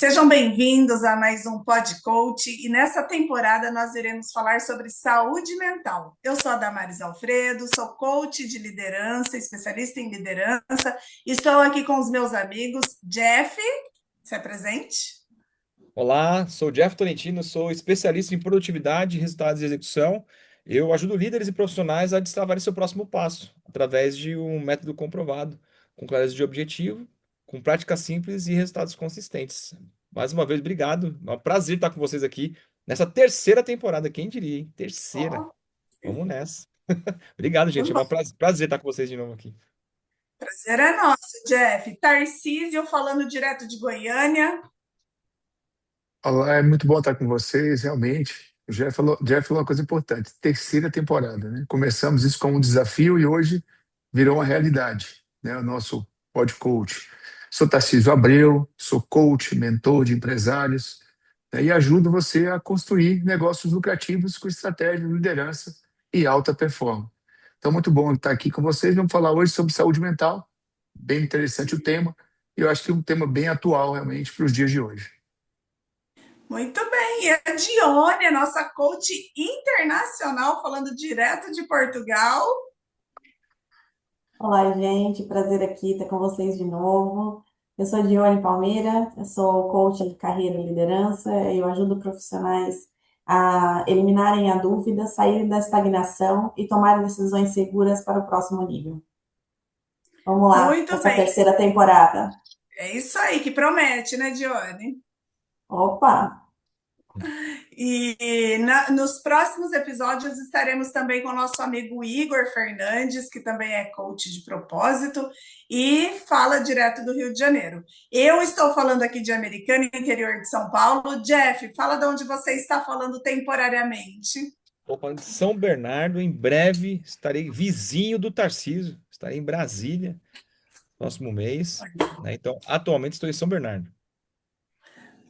Sejam bem-vindos a mais um Pod Coach e nessa temporada nós iremos falar sobre saúde mental. Eu sou a Damaris Alfredo, sou coach de liderança, especialista em liderança. Estou aqui com os meus amigos Jeff, se apresente. Olá, sou Jeff Tolentino, sou especialista em produtividade, resultados e execução. Eu ajudo líderes e profissionais a destravarem seu próximo passo, através de um método comprovado, com clareza de objetivo, com práticas simples e resultados consistentes. Mais uma vez, obrigado. É um prazer estar com vocês aqui nessa terceira temporada, quem diria, hein? Terceira. Ó, Vamos nessa. Obrigado, gente. muito É bom. um prazer estar com vocês de novo aqui. Prazer é nosso, Jeff. Tarcísio falando direto de Goiânia. Olá, é muito bom estar com vocês, realmente. O Jeff falou uma coisa importante, terceira temporada, né? Começamos isso como um desafio e hoje virou uma realidade, né? O nosso Pod Coach. Sou Tarcísio Abreu, sou coach, mentor de empresários, né? E ajudo você a construir negócios lucrativos com estratégia, liderança e alta performance. Então, muito bom estar aqui com vocês. Vamos falar hoje sobre saúde mental, bem interessante o tema, e eu acho que é um tema bem atual, realmente, para os dias de hoje. Muito bem, e a Dione, nossa coach internacional, falando direto de Portugal. Olá, gente, prazer aqui estar com vocês de novo. Eu sou Dione Palmeira, eu sou coach de carreira e liderança. Eu ajudo profissionais a eliminarem a dúvida, saírem da estagnação e tomarem decisões seguras para o próximo nível. Vamos lá, Muito essa bem. terceira temporada. É isso aí que promete, né, Dione? Opa! Nos próximos episódios estaremos também com o nosso amigo Igor Fernandes, que também é coach de propósito e fala direto do Rio de Janeiro. Eu estou falando aqui de Americana, interior de São Paulo. Jeff, fala de onde você está falando temporariamente. Estou falando de São Bernardo, em breve estarei vizinho do Tarcísio, estarei em Brasília. Próximo mês, né? Então, atualmente estou em São Bernardo.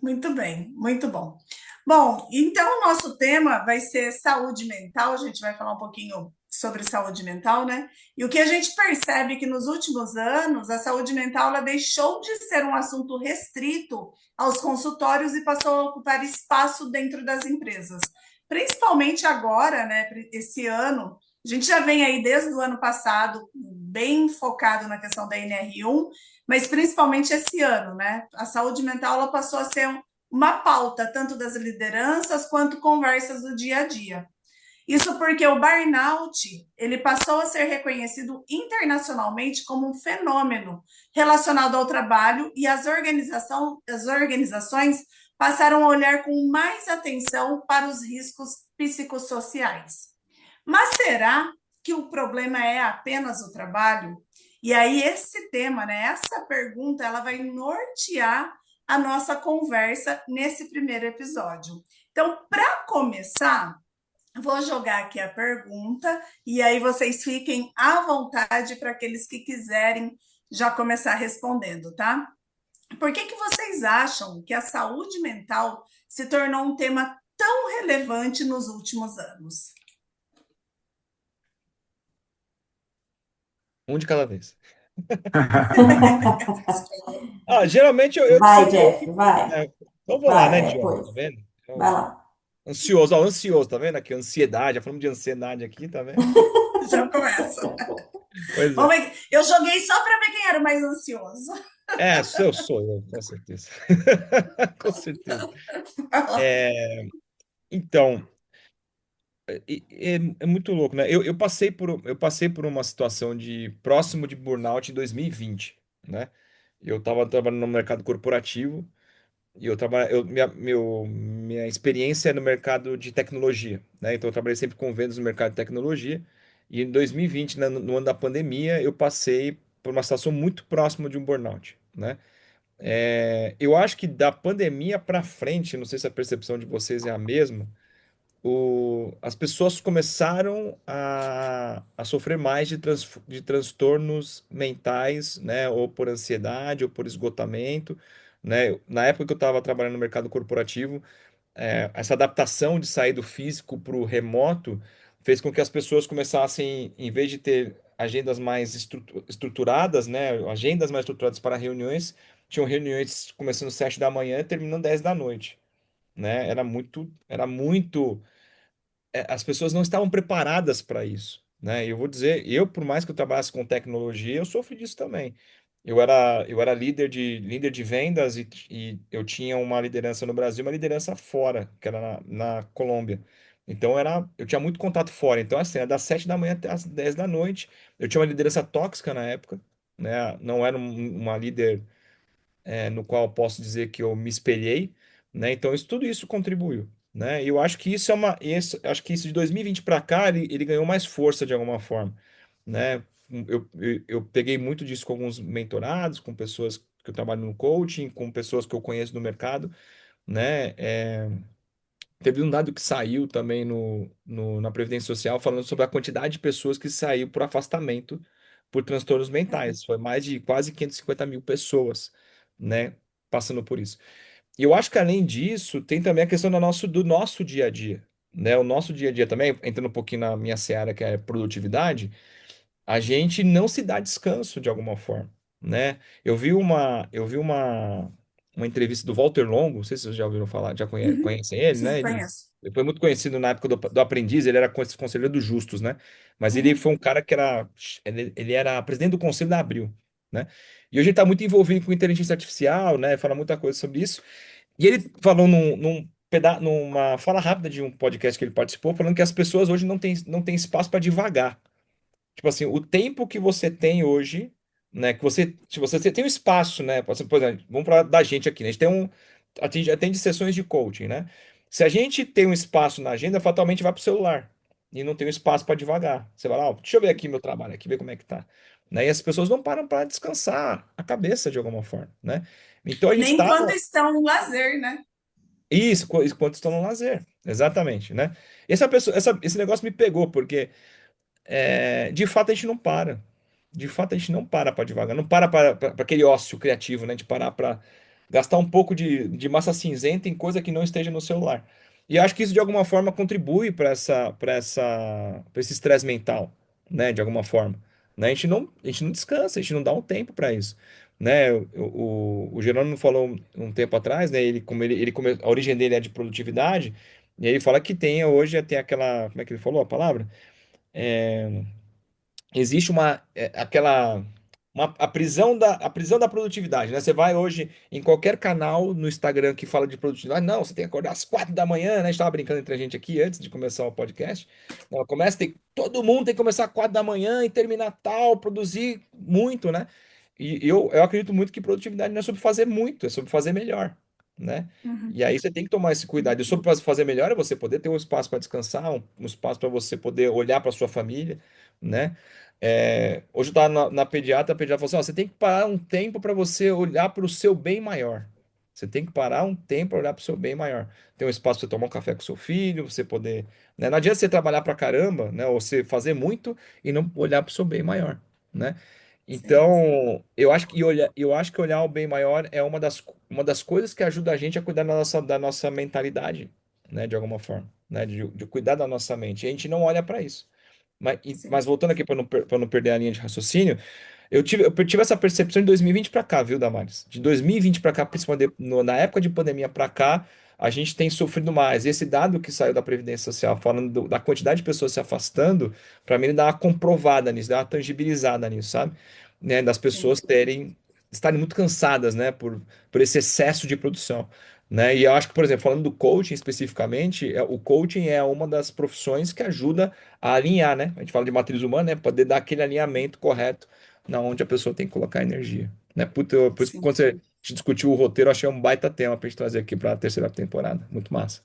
Muito bem, muito bom. Bom, então o nosso tema vai ser saúde mental. A gente vai falar um pouquinho sobre saúde mental, né? E o que a gente percebe é que nos últimos anos a saúde mental ela deixou de ser um assunto restrito aos consultórios e passou a ocupar espaço dentro das empresas. Principalmente agora, né? Esse ano, a gente já vem aí desde o ano passado bem focado na questão da NR1, mas principalmente esse ano, né? A saúde mental ela passou a ser uma pauta tanto das lideranças quanto conversas do dia a dia. Isso porque o burnout ele passou a ser reconhecido internacionalmente como um fenômeno relacionado ao trabalho e as organizações passaram a olhar com mais atenção para os riscos psicossociais. Mas será que o problema é apenas o trabalho? E aí esse tema, né, essa pergunta, ela vai nortear a nossa conversa nesse primeiro episódio. Então, para começar, vou jogar aqui a pergunta e aí vocês fiquem à vontade para aqueles que quiserem já começar respondendo, tá? Por que vocês acham que a saúde mental se tornou um tema tão relevante nos últimos anos? Um de cada vez. Geralmente eu Vai, sou eu Jeff, que. vai. É, então vou lá, Vai, né, Diogo? pois. Tá vendo? Vai Então, lá. ansioso, ansioso, tá vendo? Aqui, ansiedade, já falamos de ansiedade aqui, tá vendo? Já começa. Pois é. Vamos ver. Eu joguei só para ver quem era o mais ansioso. Sou eu, com certeza. Com certeza. Então, é muito louco, né? Eu passei por uma situação de próximo de burnout em 2020, né? Eu estava trabalhando no mercado corporativo e minha experiência é no mercado de tecnologia, né? Então eu trabalhei sempre com vendas no mercado de tecnologia e em 2020, né, no ano da pandemia, eu passei por uma situação muito próxima de um burnout, né? Eu acho que da pandemia para frente, não sei se a percepção de vocês é a mesma, as pessoas começaram a sofrer mais de transtornos mentais, né? Ou por ansiedade, ou por esgotamento, né? Na época que eu estava trabalhando no mercado corporativo, essa adaptação de sair do físico para o remoto fez com que as pessoas começassem, em vez de ter agendas mais estruturadas, né? Agendas mais estruturadas para reuniões, tinham reuniões começando às 7 da manhã e terminando 10 da noite, né? As pessoas não estavam preparadas para isso, né? E eu vou dizer, eu, por mais que eu trabalhasse com tecnologia, eu sofri disso também. Eu era líder de vendas e eu tinha uma liderança no Brasil, uma liderança fora, que era na Colômbia. Então eu tinha muito contato fora. Então, assim, era das 7 da manhã até as 10 da noite. Eu tinha uma liderança tóxica na época, né? Não era uma líder no qual eu posso dizer que eu me espelhei, né? Então, tudo isso contribuiu, né? E eu acho que acho que isso de 2020 para cá, ele ganhou mais força de alguma forma, né? Eu peguei muito disso com alguns mentorados, com pessoas que eu trabalho no coaching, com pessoas que eu conheço no mercado, né? Teve um dado que saiu também na Previdência Social falando sobre a quantidade de pessoas que saiu por afastamento por transtornos mentais. Foi mais de quase 550 mil pessoas, né, passando por isso. E eu acho que além disso, tem também a questão do nosso dia a dia, né? O nosso dia a dia também, entrando um pouquinho na minha seara, que é produtividade, a gente não se dá descanso de alguma forma, né? Eu vi uma entrevista do Walter Longo, não sei se vocês já ouviram falar, já Uhum. conhecem ele, Sim, né? conheço. Ele foi muito conhecido na época do Aprendiz, ele era conselheiro dos justos, né? Mas ele Uhum. foi um cara que ele era presidente do Conselho da Abril, né? E hoje ele está muito envolvido com inteligência artificial, né? Fala muita coisa sobre isso. E ele falou numa fala rápida de um podcast que ele participou, falando que as pessoas hoje não têm espaço para divagar. Tipo assim, o tempo que você tem hoje, né? Que você, se você tem um espaço, né? Por exemplo, vamos falar da gente aqui, né? A gente tem atende sessões de coaching, né? Se a gente tem um espaço na agenda, fatalmente vai pro celular e não tem um espaço para devagar. Você vai lá, ó, deixa eu ver aqui meu trabalho, aqui ver como é que tá, né? E as pessoas não param para descansar a cabeça de alguma forma, né? Então a gente Nem tá quando estão no lazer, né? isso, enquanto estão no lazer, exatamente, né? Esse negócio me pegou porque de fato a gente não para. De fato a gente não para devagar. Não para aquele ócio criativo, né? De parar para gastar um pouco de massa cinzenta em coisa que não esteja no celular. E eu acho que isso de alguma forma contribui para esse estresse mental, né? De alguma forma. Né? A gente não descansa, a gente não dá um tempo para isso. Né? O Jerônimo falou um tempo atrás, né? A origem dele é de produtividade, e ele fala que tem aquela, como é que ele falou a palavra? Existe a prisão da produtividade, né? Você vai hoje em qualquer canal no Instagram que fala de produtividade, não, você tem que acordar às 4 da manhã, né? A gente estava brincando entre a gente aqui antes de começar o podcast. Não, todo mundo tem que começar às 4 da manhã e terminar tal, produzir muito, né? E eu acredito muito que produtividade não é sobre fazer muito, é sobre fazer melhor, né? Uhum. E aí você tem que tomar esse cuidado. E sobre fazer melhor é você poder ter um espaço para descansar, um espaço para você poder olhar para sua família, né? Hoje eu estava na pediatra, a pediatra falou assim: ó, você tem que parar um tempo para você olhar para o seu bem maior. Você tem que parar um tempo para olhar para o seu bem maior. Tem um espaço para você tomar um café com seu filho, você poder. Né? Não adianta você trabalhar para caramba, né? Ou você fazer muito e não olhar para o seu bem maior, né? Sim, Então, eu acho que olhar o bem maior é uma das coisas que ajuda a gente a cuidar da nossa mentalidade, né? De alguma forma, né? De cuidar da nossa mente. E a gente não olha para isso. Mas sim. voltando aqui para não perder a linha de raciocínio, eu tive essa percepção de 2020 para cá, viu, Damares? De 2020 para cá, principalmente na época de pandemia para cá, a gente tem sofrido mais. E esse dado que saiu da Previdência Social, falando da quantidade de pessoas se afastando, para mim ele dá uma comprovada nisso, dá uma tangibilizada nisso, sabe? Né, das Sim, pessoas estarem muito cansadas, né, por esse excesso de produção. Né? E eu acho que, por exemplo, falando do coaching especificamente, o coaching é uma das profissões que ajuda a alinhar, né? A gente fala de matriz humana, né? Poder dar aquele alinhamento correto na onde a pessoa tem que colocar energia. Né? Por isso que sim. quando a gente discutiu o roteiro, eu achei um baita tema pra gente trazer aqui para a terceira temporada. Muito massa.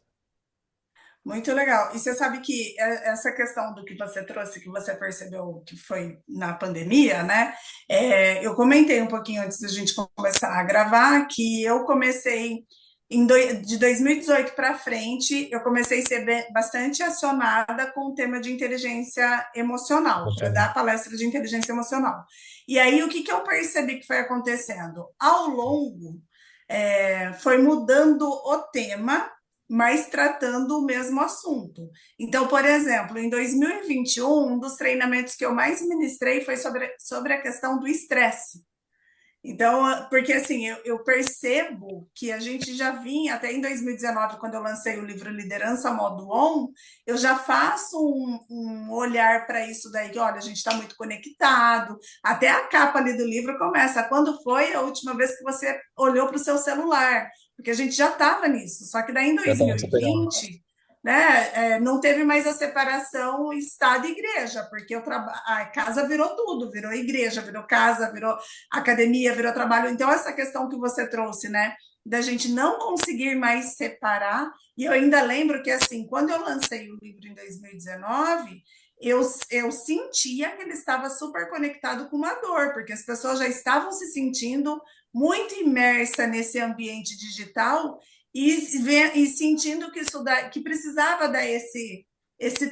Muito legal. E você sabe que essa questão do que você trouxe, que você percebeu que foi na pandemia, né? Eu comentei um pouquinho antes da gente começar a gravar que eu comecei de 2018 para frente, eu comecei a ser bastante acionada com o tema de inteligência emocional, para Emocional. dar palestra de inteligência emocional. E aí, o que que eu percebi que foi acontecendo? Ao longo, foi mudando o tema, mas tratando o mesmo assunto. Então, por exemplo, em 2021, um dos treinamentos que eu mais ministrei foi sobre a questão do estresse. Então, porque assim, eu percebo que a gente já vinha, até em 2019, quando eu lancei o livro Liderança Modo On, eu já faço um olhar para isso daí, que olha, a gente está muito conectado, até a capa ali do livro começa, quando foi a última vez que você olhou para o seu celular? Porque a gente já estava nisso, só que daí em Já tá nessa pegada. 2020, né, não teve mais a separação Estado e igreja, porque a casa virou tudo, virou igreja, virou casa, virou academia, virou trabalho. Então, essa questão que você trouxe, né, da gente não conseguir mais separar, e eu ainda lembro que, assim, quando eu lancei o livro em 2019, eu sentia que ele estava super conectado com uma dor, porque as pessoas já estavam se sentindo muito imersa nesse ambiente digital e sentindo que que precisava dar esse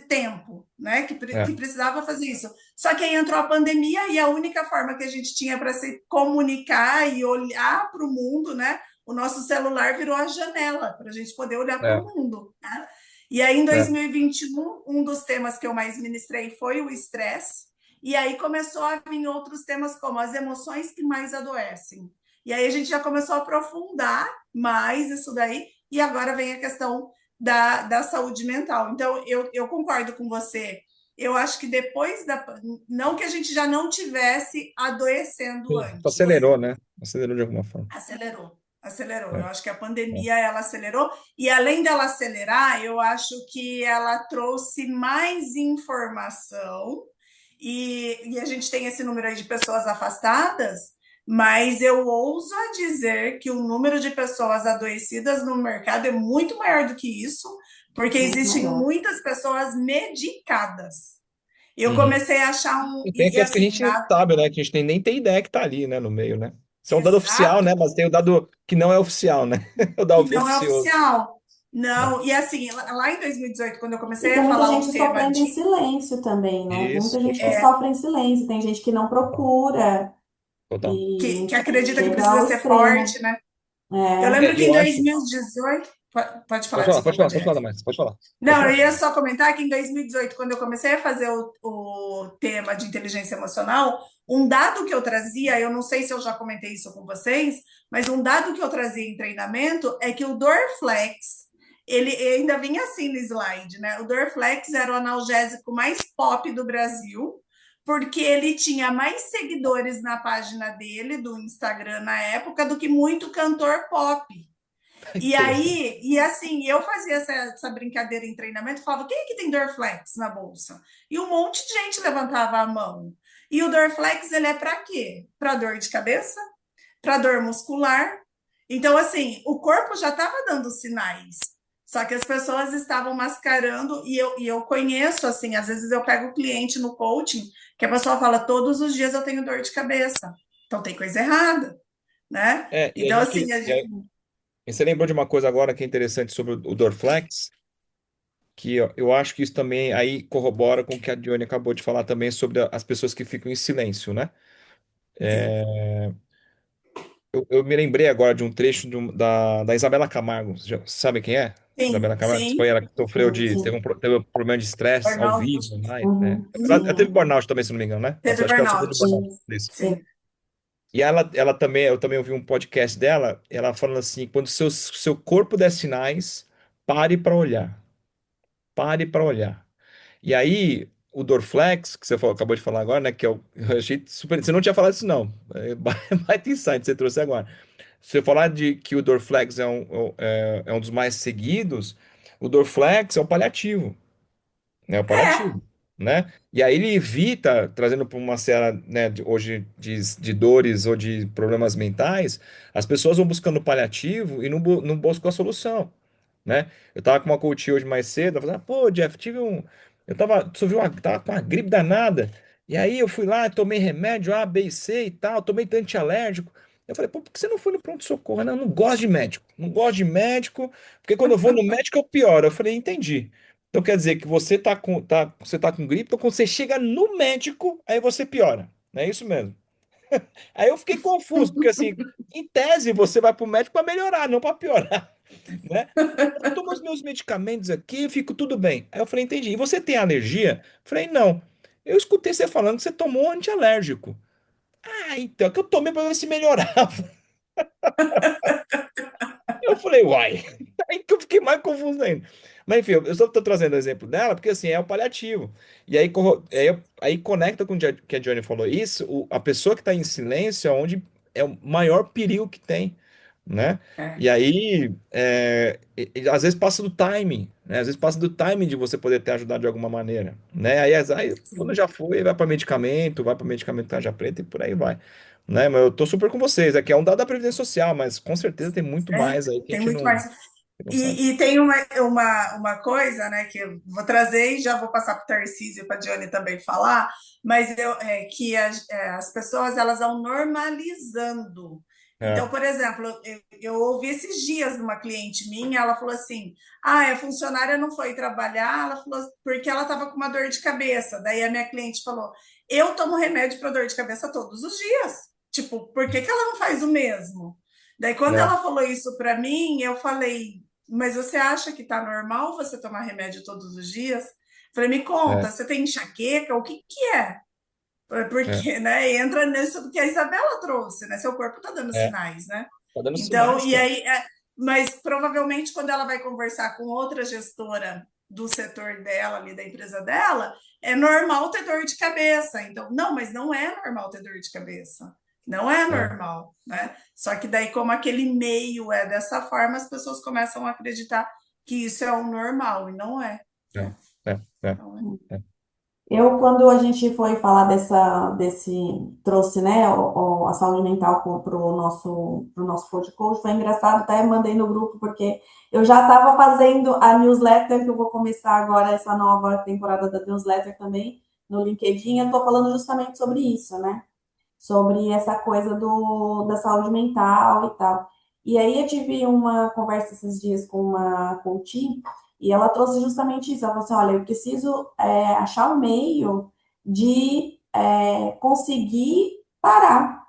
tempo, né? Que É, precisava fazer isso. Só que aí entrou a pandemia e a única forma que a gente tinha para se comunicar e olhar para o mundo, né? O nosso celular virou a janela para a gente poder olhar para o é, mundo. Né? E aí, em é. 2021, um dos temas que eu mais ministrei foi o estresse. E aí começou a vir outros temas como as emoções que mais adoecem. E aí a gente já começou a aprofundar mais isso daí. E agora vem a questão da saúde mental. Então, eu concordo com você. Eu acho que depois da. Não que a gente já não tivesse adoecendo Sim, antes, acelerou, né? Acelerou de alguma forma. acelerou. Acelerou. Eu É, acho que a é. pandemia ela acelerou, e além dela acelerar, eu acho que ela trouxe mais informação, e a gente tem esse número aí de pessoas afastadas, mas eu ouso a dizer que o número de pessoas adoecidas no mercado é muito maior do que isso, porque Muito existem maior. muitas pessoas medicadas. Eu Uhum. comecei a achar E tem aquelas que a assim, gente sabe, né? Que a gente nem tem ideia que tá ali, né? No meio, né? Isso é um dado oficial, exato, né? Mas tem o dado que não é oficial, né? O dado que não é oficioso. oficial. É. Não, e assim, lá em 2018, quando eu E comecei tem a muita falar o gente tema sofrendo em de. silêncio também, né? Tem muita Isso, gente que total. sofre em silêncio, tem gente que não Total. procura Total. e Que acredita que chega precisa ao ser extremo. forte, né? Eu É, lembro E que em eu acho. 2018. Pode falar, desculpa, Pode falar Jeff. mais. Pode falar. Pode Não, eu falar. ia só comentar que em 2018, quando eu comecei a fazer o tema de inteligência emocional, um dado que eu trazia, eu não sei se eu já comentei isso com vocês, mas um dado que eu trazia em treinamento é que o Dorflex, ele ainda vinha assim no slide, né? O Dorflex era o analgésico mais pop do Brasil, porque ele tinha mais seguidores na página dele, do Instagram na época, do que muito cantor pop. E Interessante. aí, e assim, eu fazia essa brincadeira em treinamento, falava, quem é que tem Dorflex na bolsa? E um monte de gente levantava a mão. E o Dorflex, ele é para quê? Para dor de cabeça, para dor muscular. Então, assim, o corpo já estava dando sinais. Só que as pessoas estavam mascarando, e eu conheço, assim, às vezes eu pego o cliente no coaching, que a pessoa fala, todos os dias eu tenho dor de cabeça. Então tem coisa errada, né? É, e a Então, assim, gente. E você lembrou de uma coisa agora que é interessante sobre o Dorflex, que eu acho que isso também aí corrobora com o que a Dione acabou de falar também sobre as pessoas que ficam em silêncio, né? sim, Eu me lembrei agora de um trecho da Isabela Camargo. Você sabe quem é? sim, Isabela Camargo? Foi sim. ela que sofreu sim, de. sim. Teve um problema de estresse ao Burnout. vivo, né? Uhum, Ela teve sim, burnout também, se não me engano, né? Teve Acho que ela sofreu burnout. de burnout. sim, Isso. sim. Sim. E ela também, eu também ouvi um podcast dela, ela falando assim: quando seu corpo der sinais, pare para olhar. Pare para olhar. E aí, o Dorflex, que você acabou de falar agora, né? Que eu achei super. Você não tinha falado isso, não. Baita insight que você trouxe agora. Se você falar de que o Dorflex é um dos mais seguidos, o Dorflex é o paliativo, né? O É, paliativo, né? E aí ele evita, trazendo para uma série, né, hoje de dores ou de problemas mentais, as pessoas vão buscando o paliativo e não buscam a solução, né? Eu tava com uma coach hoje mais cedo, ela falou, pô, Jeff, tive um. Eu tava, tava com uma gripe danada. E aí eu fui lá, tomei remédio A, B e C e tal, tomei antialérgico. Eu falei, pô, por que você não foi no pronto-socorro? Não, eu não gosto de médico. Não gosto de médico, porque quando eu vou no médico eu pioro. Eu falei, entendi. Então quer dizer que você tá com gripe, então quando você chega no médico, aí você piora. Não é isso mesmo? Aí eu fiquei confuso, porque assim, em tese você vai pro médico para melhorar, não para piorar, né? Eu tomo os meus medicamentos aqui, fico tudo bem. Aí eu falei, entendi. E você tem alergia? Eu falei, não. Eu escutei você falando que você tomou um antialérgico. Ah, então, é que eu tomei pra ver se melhorava. Eu falei, uai. Aí que eu fiquei mais confuso ainda. Mas enfim, eu só tô trazendo o exemplo dela, porque assim, é o paliativo. E aí, aí conecta com o que a Johnny falou. Isso, a pessoa que tá em silêncio é onde é o maior perigo que tem, né? É, E aí, às vezes passa do timing, né? Às vezes passa do timing de você poder ter ajudado de alguma maneira, né? Aí quando sim. já foi, vai para medicamento tarja preta e por aí vai, né? Mas eu tô super com vocês. Aqui é um dado da Previdência Social, mas com certeza tem muito É, mais aí que a tem gente muito não, mais. não sabe. E tem uma coisa, né, que eu vou trazer e já vou passar para o Tarcísio e para a Diane também falar, mas que as pessoas elas vão normalizando. Então, É, por exemplo, eu ouvi esses dias de uma cliente minha, ela falou assim: ah, a funcionária não foi trabalhar, ela falou porque ela estava com uma dor de cabeça. Daí a minha cliente falou: eu tomo remédio para dor de cabeça todos os dias. Tipo, por que ela não faz o mesmo? Daí, quando é, ela falou isso para mim, eu falei: mas você acha que tá normal você tomar remédio todos os dias? Falei, me é, conta, você tem enxaqueca? O que que é? é, Porque, né, entra nisso que a Isabela trouxe, né? Seu corpo tá dando é. sinais, né? Tá dando Então, sinais, e cara. aí, mas provavelmente quando ela vai conversar com outra gestora do setor dela, ali da empresa dela, é normal ter dor de cabeça. Então, não, mas não é normal ter dor de cabeça. Não é É, normal, né? Só que daí, como aquele meio é dessa forma, as pessoas começam a acreditar que isso é o normal, e não é, é, né? é, é, Não é. é. Eu, quando a gente foi falar trouxe, né, a saúde mental para o nosso podcast, foi engraçado, até mandei no grupo, porque eu já estava fazendo a newsletter, que eu vou começar agora essa nova temporada da newsletter também, no LinkedIn, eu estou falando justamente sobre isso, né? Sobre essa coisa da saúde mental e tal. E aí eu tive uma conversa esses dias com uma coach e ela trouxe justamente isso. Ela falou assim: olha, eu preciso achar um meio de conseguir parar,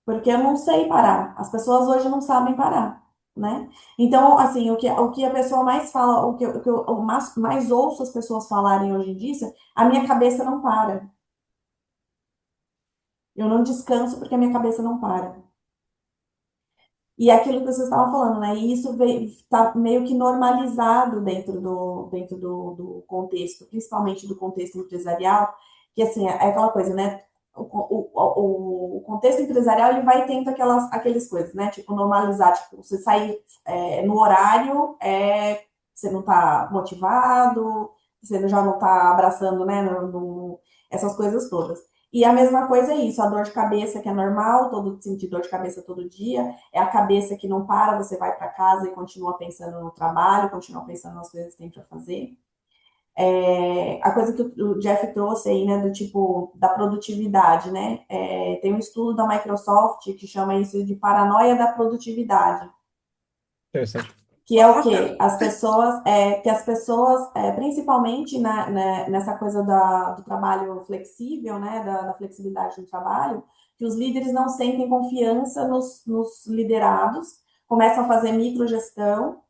porque eu não sei parar. As pessoas hoje não sabem parar, né? Então, assim, o que a pessoa mais fala, o que eu mais ouço as pessoas falarem hoje em dia, é, a minha cabeça não para. Eu não descanso porque a minha cabeça não para. E aquilo que vocês estavam falando, né? E isso está meio que normalizado dentro do contexto, principalmente do contexto empresarial, que assim, é aquela coisa, né? O contexto empresarial ele vai tendo aquelas coisas, né? Tipo, normalizar, tipo, você sair no horário, você não está motivado, você já não está abraçando, né? Essas coisas todas. E a mesma coisa é isso, a dor de cabeça que é normal, sentir dor de cabeça todo dia, é a cabeça que não para, você vai para casa e continua pensando no trabalho, continua pensando nas coisas que tem para fazer. A coisa que o Jeff trouxe aí, né, do tipo, da produtividade, né? Tem um estudo da Microsoft que chama isso de paranoia da produtividade, Interessante. que é o Coloca. quê? Que as pessoas, principalmente nessa coisa do trabalho flexível, né, da flexibilidade do trabalho, que os líderes não sentem confiança nos liderados, começam a fazer microgestão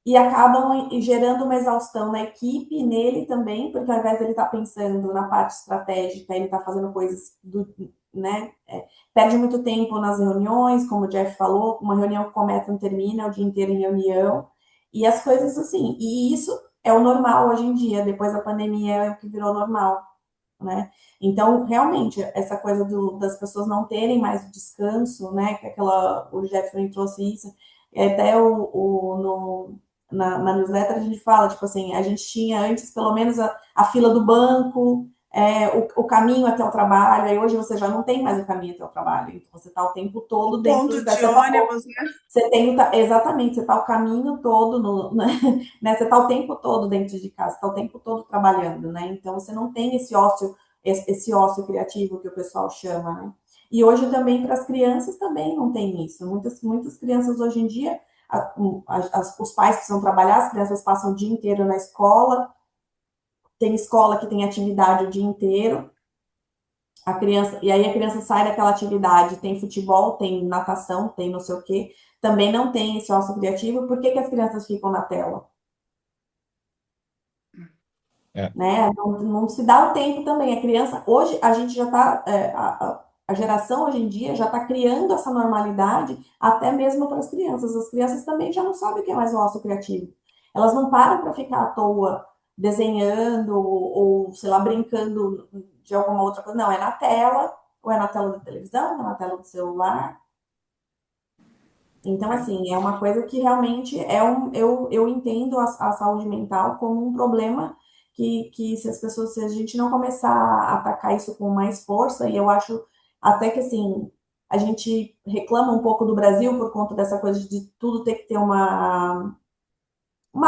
e acabam gerando uma exaustão na equipe e nele também, porque ao invés dele estar pensando na parte estratégica, ele está fazendo coisas né, perde muito tempo nas reuniões, como o Jeff falou, uma reunião que começa e não termina, é o dia inteiro em reunião, e as coisas assim, e isso é o normal hoje em dia, depois da pandemia é o que virou normal, né? Então, realmente, essa coisa das pessoas não terem mais o descanso, né? Que o Jeffrey trouxe isso, até na newsletter a gente fala, tipo assim, a gente tinha antes pelo menos a fila do banco, o caminho até o trabalho, aí hoje você já não tem mais o caminho até o trabalho, então você está o tempo todo O dentro ponto de você tá, ônibus, né? exatamente, você está o caminho todo né, você está o tempo todo dentro de casa, está o tempo todo trabalhando, né? Então você não tem esse ócio criativo que o pessoal chama, né? E hoje também para as crianças também não tem isso. Muitas crianças hoje em dia, os pais precisam trabalhar, as crianças passam o dia inteiro na escola, tem escola que tem atividade o dia inteiro, e aí a criança sai daquela atividade, tem futebol, tem natação, tem não sei o quê, também não tem esse ócio criativo, por que as crianças ficam na tela? É. né? Não se dá o tempo também. A criança, hoje, a gente já está, a geração hoje em dia já está criando essa normalidade até mesmo para as crianças. As crianças também já não sabem o que é mais o ócio criativo. Elas não param para ficar à toa desenhando ou, sei lá, brincando de alguma outra coisa. Não, é na tela, ou é na tela da televisão, ou é na tela do celular. Então, assim, é uma coisa que realmente eu entendo a saúde mental como um problema que se as pessoas, se a gente não começar a atacar isso com mais força, e eu acho até que, assim, a gente reclama um pouco do Brasil por conta dessa coisa de tudo ter que ter uma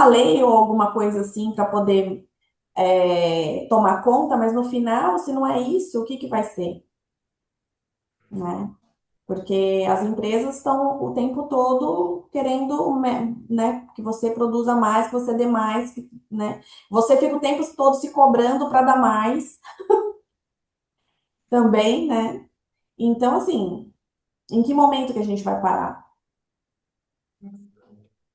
lei ou alguma coisa assim para poder tomar conta, mas no final, se não é isso, o que que vai ser, né? Porque as empresas estão o tempo todo querendo, né, que você produza mais, que você dê mais, né? Você fica o tempo todo se cobrando para dar mais também, né? Então, assim, em que momento que a gente vai parar?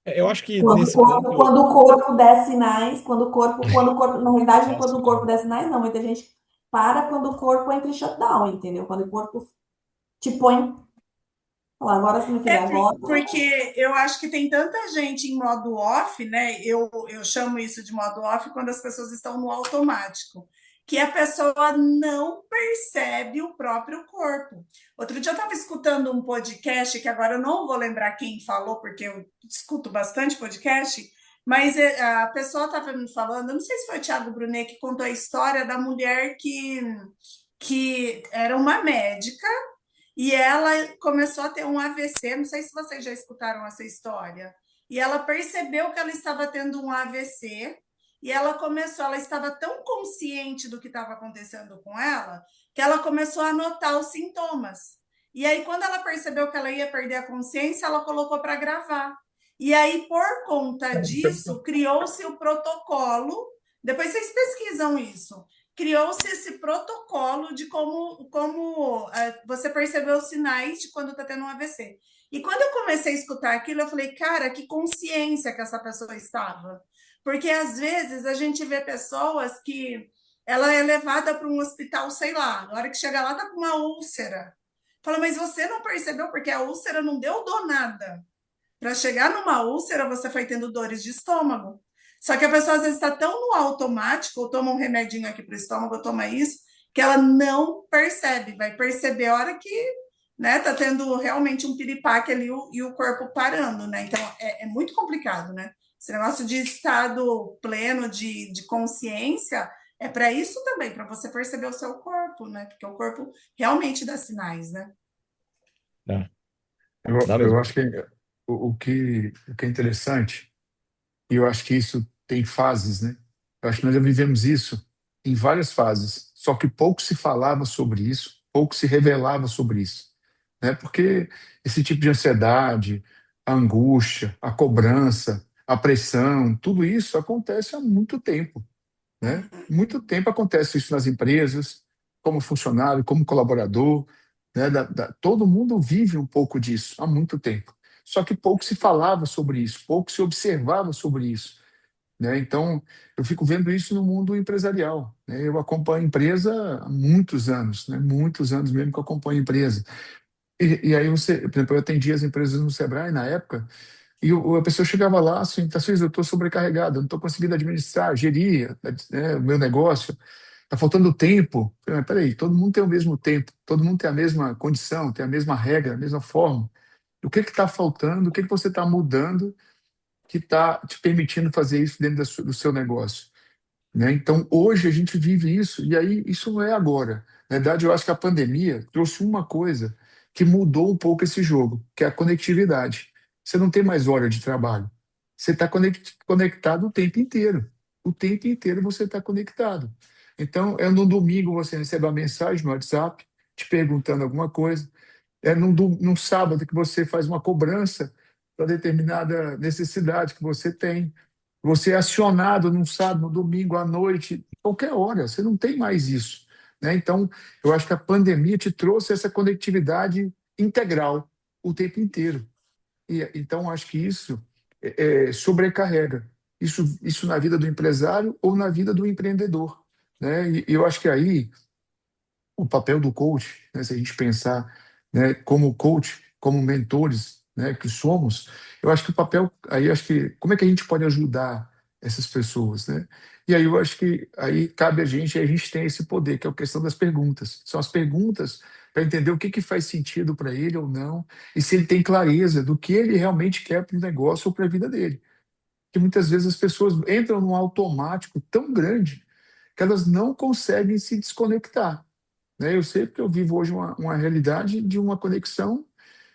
Eu acho que Quando, nesse ponto. quando o corpo der sinais, quando o corpo, na realidade, quando o Nossa, corpo der sinais, não, muita gente para quando o corpo entra em shutdown, entendeu? Quando o corpo te põe, fala, agora se não É fizer agora, porque eu acho que tem tanta gente em modo off, né? Eu chamo isso de modo off quando as pessoas estão no automático, que a pessoa não percebe o próprio corpo. Outro dia eu estava escutando um podcast, que agora eu não vou lembrar quem falou, porque eu escuto bastante podcast, mas a pessoa estava me falando, eu não sei se foi o Thiago Brunet que contou a história da mulher que era uma médica e ela começou a ter um AVC. Não sei se vocês já escutaram essa história. E ela percebeu que ela estava tendo um AVC e ela estava tão consciente do que estava acontecendo com ela, que ela começou a anotar os sintomas. E aí, quando ela percebeu que ela ia perder a consciência, ela colocou para gravar. E aí, por conta disso, criou-se o protocolo. Depois vocês pesquisam isso, criou-se esse protocolo de como você percebeu os sinais de quando está tendo um AVC. E quando eu comecei a escutar aquilo, eu falei, cara, que consciência que essa pessoa estava. Porque às vezes a gente vê pessoas que ela é levada para um hospital, sei lá, na hora que chega lá, tá com uma úlcera. Fala, mas você não percebeu porque a úlcera não deu dor nada. Para chegar numa úlcera, você foi tendo dores de estômago. Só que a pessoa às vezes está tão no automático, ou toma um remedinho aqui para o estômago, ou toma isso, que ela não percebe. Vai perceber a hora que, né, tá tendo realmente um piripaque ali e o corpo parando, né? Então é muito complicado, né? Esse negócio de estado pleno de consciência é para isso também, para você perceber o seu corpo, né? Porque o corpo realmente dá sinais, né? é, Eu, dá eu mesmo. acho que o que é interessante, e eu acho que isso tem fases, né? Eu acho que nós já vivemos isso em várias fases, só que pouco se falava sobre isso, pouco se revelava sobre isso, né? Porque esse tipo de ansiedade, a angústia, a cobrança, a pressão, tudo isso acontece há muito tempo, né? Muito tempo acontece isso nas empresas, como funcionário, como colaborador, né? Todo mundo vive um pouco disso há muito tempo. Só que pouco se falava sobre isso, pouco se observava sobre isso, né? Então, eu fico vendo isso no mundo empresarial, né? Eu acompanho a empresa há muitos anos, né? Muitos anos mesmo que eu acompanho a empresa. E aí você, por exemplo, eu atendi as empresas no Sebrae na época, e a pessoa chegava lá assim, Tarcísio, eu estou sobrecarregado, eu não estou conseguindo administrar, gerir, né, o meu negócio, está faltando tempo. Eu falei, mas peraí, todo mundo tem o mesmo tempo, todo mundo tem a mesma condição, tem a mesma regra, a mesma forma. O que está faltando, o que você está mudando que está te permitindo fazer isso dentro do seu negócio? Né? Então, hoje a gente vive isso, e aí isso não é agora. Na verdade, eu acho que a pandemia trouxe uma coisa que mudou um pouco esse jogo, que é a conectividade. Você não tem mais hora de trabalho. Você está conectado o tempo inteiro. O tempo inteiro você está conectado. Então, é no domingo você recebe uma mensagem no WhatsApp te perguntando alguma coisa. É num sábado que você faz uma cobrança para determinada necessidade que você tem. Você é acionado num sábado, no domingo, à noite, qualquer hora. Você não tem mais isso, né? Então, eu acho que a pandemia te trouxe essa conectividade integral o tempo inteiro. Então, acho que isso sobrecarrega. isso na vida do empresário ou na vida do empreendedor, né? E eu acho que aí o papel do coach, né, se a gente pensar, né, como coach, como mentores, né, que somos, eu acho que o papel, aí acho que, como é que a gente pode ajudar essas pessoas, né? E aí eu acho que aí cabe a gente, aí a gente tem esse poder, que é a questão das perguntas. São as perguntas para entender o que que faz sentido para ele ou não, e se ele tem clareza do que ele realmente quer para o negócio ou para a vida dele. Que muitas vezes as pessoas entram num automático tão grande que elas não conseguem se desconectar, né? Eu sei porque eu vivo hoje uma realidade de uma conexão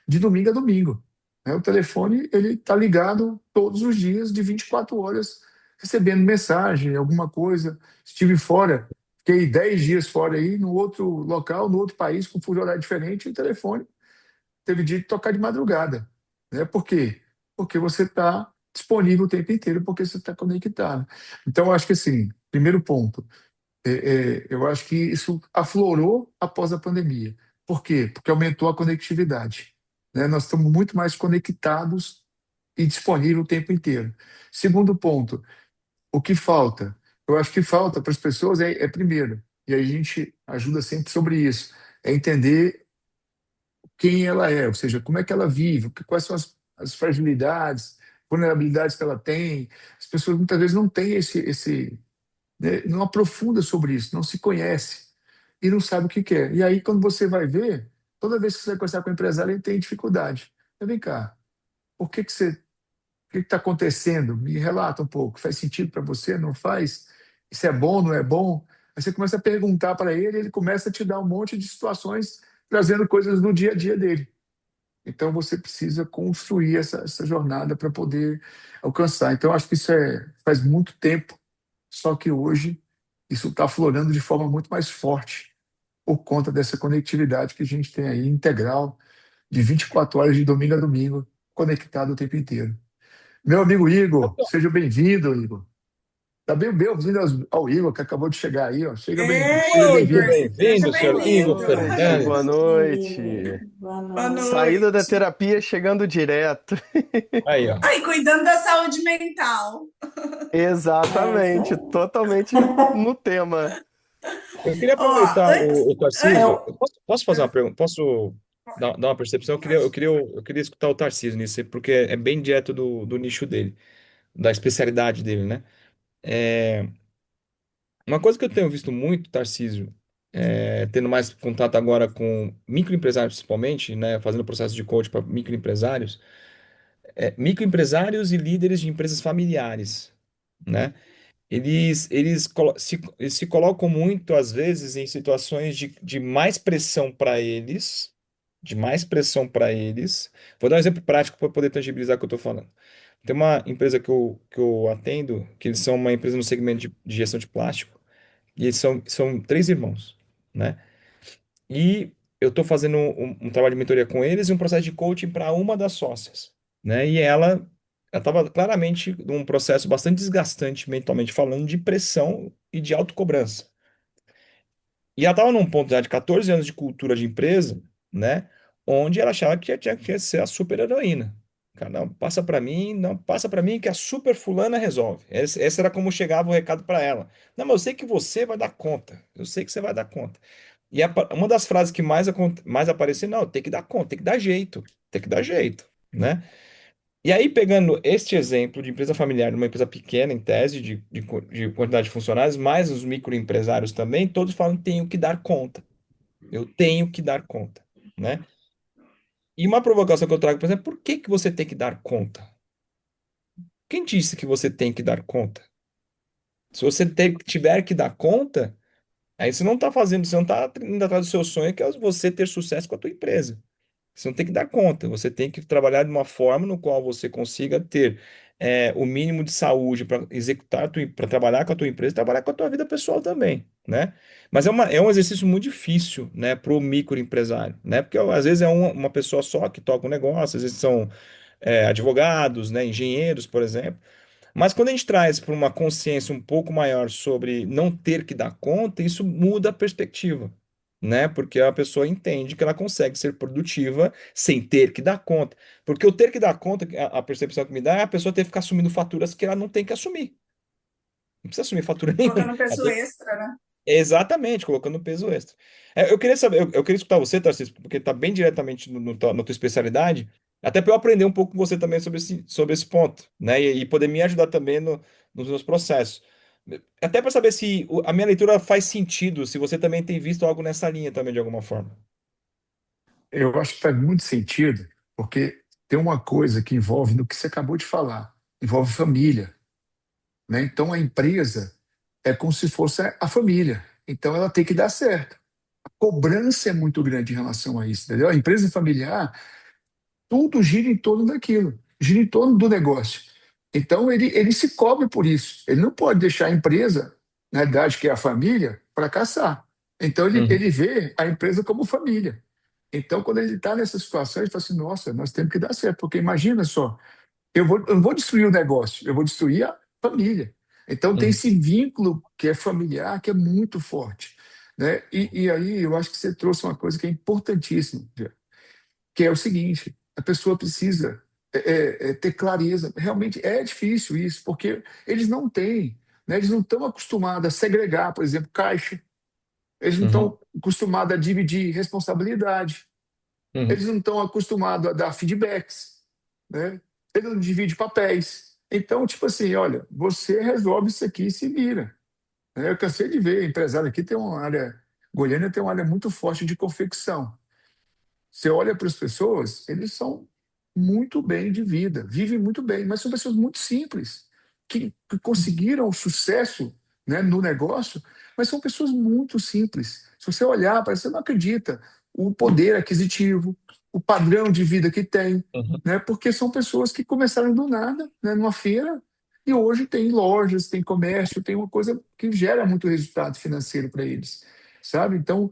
de domingo a domingo, né? O telefone ele está ligado todos os dias, de 24 horas, recebendo mensagem, alguma coisa. Estive fora, fiquei 10 dias fora aí, no outro local, no outro país, com fuso horário diferente, e o telefone teve dia de tocar de madrugada, né? Por quê? Porque você está disponível o tempo inteiro, porque você está conectado. Então, eu acho que assim, primeiro ponto, eu acho que isso aflorou após a pandemia. Por quê? Porque aumentou a conectividade, né? Nós estamos muito mais conectados e disponível o tempo inteiro. Segundo ponto, o que falta? Eu acho que falta para as pessoas primeiro, e aí a gente ajuda sempre sobre isso, é entender quem ela é, ou seja, como é que ela vive, quais são as fragilidades, vulnerabilidades que ela tem. As pessoas muitas vezes não têm né, não aprofunda sobre isso, não se conhece e não sabe o que quer. E aí, quando você vai ver, toda vez que você vai conversar com o empresário, ele tem dificuldade. Mas vem cá, por que que você, o que está acontecendo? Me relata um pouco. Faz sentido para você? Não faz? Isso é bom? Não é bom? Aí você começa a perguntar para ele, ele começa a te dar um monte de situações, trazendo coisas do dia a dia dele. Então você precisa construir essa jornada para poder alcançar. Então acho que isso faz muito tempo, só que hoje isso está aflorando de forma muito mais forte por conta dessa conectividade que a gente tem aí integral, de 24 horas de domingo a domingo, conectado o tempo inteiro. Meu amigo Igor, seja bem-vindo, Igor. Tá bem-vindo ao Igor, que acabou de chegar aí, ó. Seja Ei, Muito Igor, bem-vindo. seja bem-vindo, senhor Boa Igor bem-vindo. noite, boa Fernandes. noite. Bem-vindo. Boa Boa noite. Saindo da noite. terapia, chegando direto. Aí, ó. Aí, cuidando da saúde mental. É isso Exatamente, aí. totalmente no tema. Eu queria Ó, aproveitar antes, o an- Tarcísio. Posso fazer uma pergunta? Posso dar uma percepção? Eu queria escutar o Tarcísio nisso, porque é bem direto do nicho dele, da especialidade dele, né? É, uma coisa que eu tenho visto muito, Tarcísio, tendo mais contato agora com microempresários principalmente, né? Fazendo processo de coach para microempresários, microempresários e líderes de empresas familiares, né? Eles se colocam muito, às vezes, em situações de mais pressão para eles, de mais pressão para eles. Vou dar um exemplo prático para poder tangibilizar o que eu estou falando. Tem uma empresa que eu atendo, que eles são uma empresa no segmento de gestão de plástico, e eles são três irmãos, né? E eu estou fazendo um trabalho de mentoria com eles e um processo de coaching para uma das sócias, né? E ela estava claramente num processo bastante desgastante, mentalmente falando, de pressão e de autocobrança. E ela estava num ponto já de 14 anos de cultura de empresa, né? Onde ela achava que tinha que ser a super heroína. Cara, não, passa para mim, não, passa para mim que a super fulana resolve. Esse era como chegava o recado para ela. Não, mas eu sei que você vai dar conta. Eu sei que você vai dar conta. E uma das frases que mais apareceu, não, tem que dar conta, tem que dar jeito, tem que dar jeito, né? E aí, pegando este exemplo de empresa familiar, uma empresa pequena, em tese, de quantidade de funcionários, mais os microempresários também, todos falam, tenho que dar conta, eu tenho que dar conta, né? E uma provocação que eu trago, por exemplo, por que que você tem que dar conta? Quem disse que você tem que dar conta? Se você tiver que dar conta, aí você não está fazendo, você não está indo atrás do seu sonho, que é você ter sucesso com a tua empresa. Você não tem que dar conta, você tem que trabalhar de uma forma no qual você consiga ter o mínimo de saúde para executar, para trabalhar com a tua empresa e trabalhar com a tua vida pessoal também, né? Mas é um exercício muito difícil, né, para o microempresário, né? Porque às vezes é uma pessoa só que toca o negócio, às vezes são advogados, né, engenheiros, por exemplo. Mas quando a gente traz para uma consciência um pouco maior sobre não ter que dar conta, isso muda a perspectiva, né? Porque a pessoa entende que ela consegue ser produtiva sem ter que dar conta. Porque o ter que dar conta, a percepção que me dá é a pessoa ter que ficar assumindo faturas que ela não tem que assumir. Não precisa assumir fatura nenhuma. Colocando peso extra, né? Exatamente, colocando peso extra. Eu queria saber, eu queria escutar você, Tarcísio, porque está bem diretamente na tua especialidade, até para eu aprender um pouco com você também sobre esse ponto, né? E poder me ajudar também nos meus processos. Até para saber se a minha leitura faz sentido, se você também tem visto algo nessa linha também, de alguma forma. Eu acho que faz muito sentido, porque tem uma coisa que envolve no que você acabou de falar, envolve família, né? Então a empresa é como se fosse a família. Então ela tem que dar certo. A cobrança é muito grande em relação a isso, entendeu? A empresa familiar, tudo gira em torno daquilo, gira em torno do negócio. Então ele se cobre por isso. Ele não pode deixar a empresa, na verdade, que é a família, fracassar. Então Uhum, ele vê a empresa como família. Então, quando ele está nessa situação, ele fala assim: nossa, nós temos que dar certo, porque imagina só, eu não vou destruir o negócio, eu vou destruir a família. Então, tem uhum, esse vínculo que é familiar, que é muito forte. Né? E aí eu acho que você trouxe uma coisa que é importantíssima, que é o seguinte: a pessoa precisa ter clareza. Realmente é difícil isso, porque eles não têm, né? Eles não estão acostumados a segregar, por exemplo, caixa, eles não uhum, estão acostumados a dividir responsabilidade. uhum, Eles não estão acostumados a dar feedbacks, né? Eles não dividem papéis. Então, tipo assim, olha, você resolve isso aqui e se vira. Né? Eu cansei de ver, empresário aqui tem uma área, Goiânia tem uma área muito forte de confecção. Você olha para as pessoas, eles são muito bem de vida, vivem muito bem, mas são pessoas muito simples, que conseguiram o sucesso, né, no negócio, mas são pessoas muito simples. Se você olhar, você não acredita o poder aquisitivo, o padrão de vida que tem, uhum, né, porque são pessoas que começaram do nada, né, numa feira, e hoje tem lojas, tem comércio, tem uma coisa que gera muito resultado financeiro para eles, sabe? Então,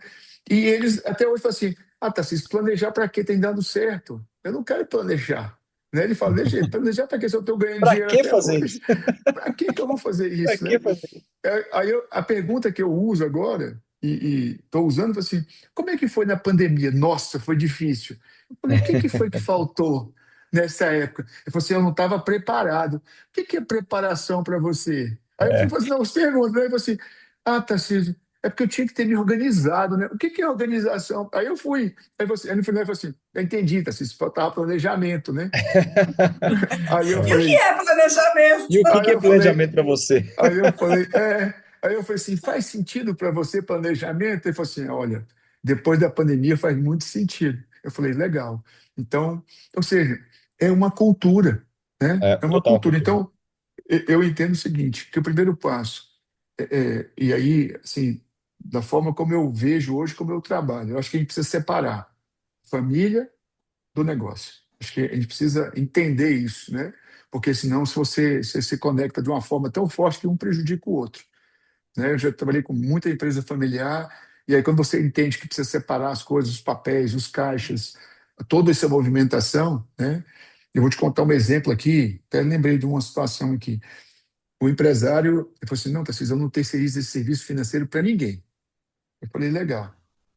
e eles até hoje falam assim: ah, Tarcísio, planejar para quê? Tem dado certo. Eu não quero planejar. Né? Ele fala: deixa, planejar para quê? Se eu estou ganhando Pra dinheiro que até fazer hoje, isso? para que eu vou fazer Pra isso? que Né? fazer? A pergunta que eu uso agora, e estou usando, é assim: como é que foi na pandemia? Nossa, foi difícil. Eu falei: o que, que foi que faltou nessa época? Ele falou assim: eu não estava preparado. O que, que é preparação para você? Aí eu fui É. fazer assim: não, você pergunta. Aí ele falou assim: ah, Tarcísio, é porque eu tinha que ter me organizado, né? O que, que é organização? Aí eu fui. Aí no final ele falou assim: eu entendi, Tarcísio, faltava planejamento, né? Aí eu E o que falei, é planejamento? E o que aí que é eu falei, planejamento para você? Aí eu falei assim: faz sentido para você planejamento? Ele falou assim: olha, depois da pandemia faz muito sentido. Eu falei: legal. Então, ou seja, é uma cultura, né? É, É uma total cultura. cultura. Então, eu entendo o seguinte, que o primeiro passo, e aí, assim, da forma como eu vejo hoje, como eu trabalho, eu acho que a gente precisa separar família do negócio. Acho que a gente precisa entender isso, né? Porque senão, se você se conecta de uma forma tão forte que um prejudica o outro, né? Eu já trabalhei com muita empresa familiar, e aí quando você entende que precisa separar as coisas, os papéis, os caixas, toda essa movimentação, né? Eu vou te contar um exemplo aqui, até lembrei de uma situação aqui. O empresário, ele falou assim: não, Tarcísio, eu não terceirizo esse serviço financeiro para ninguém. Eu falei: legal.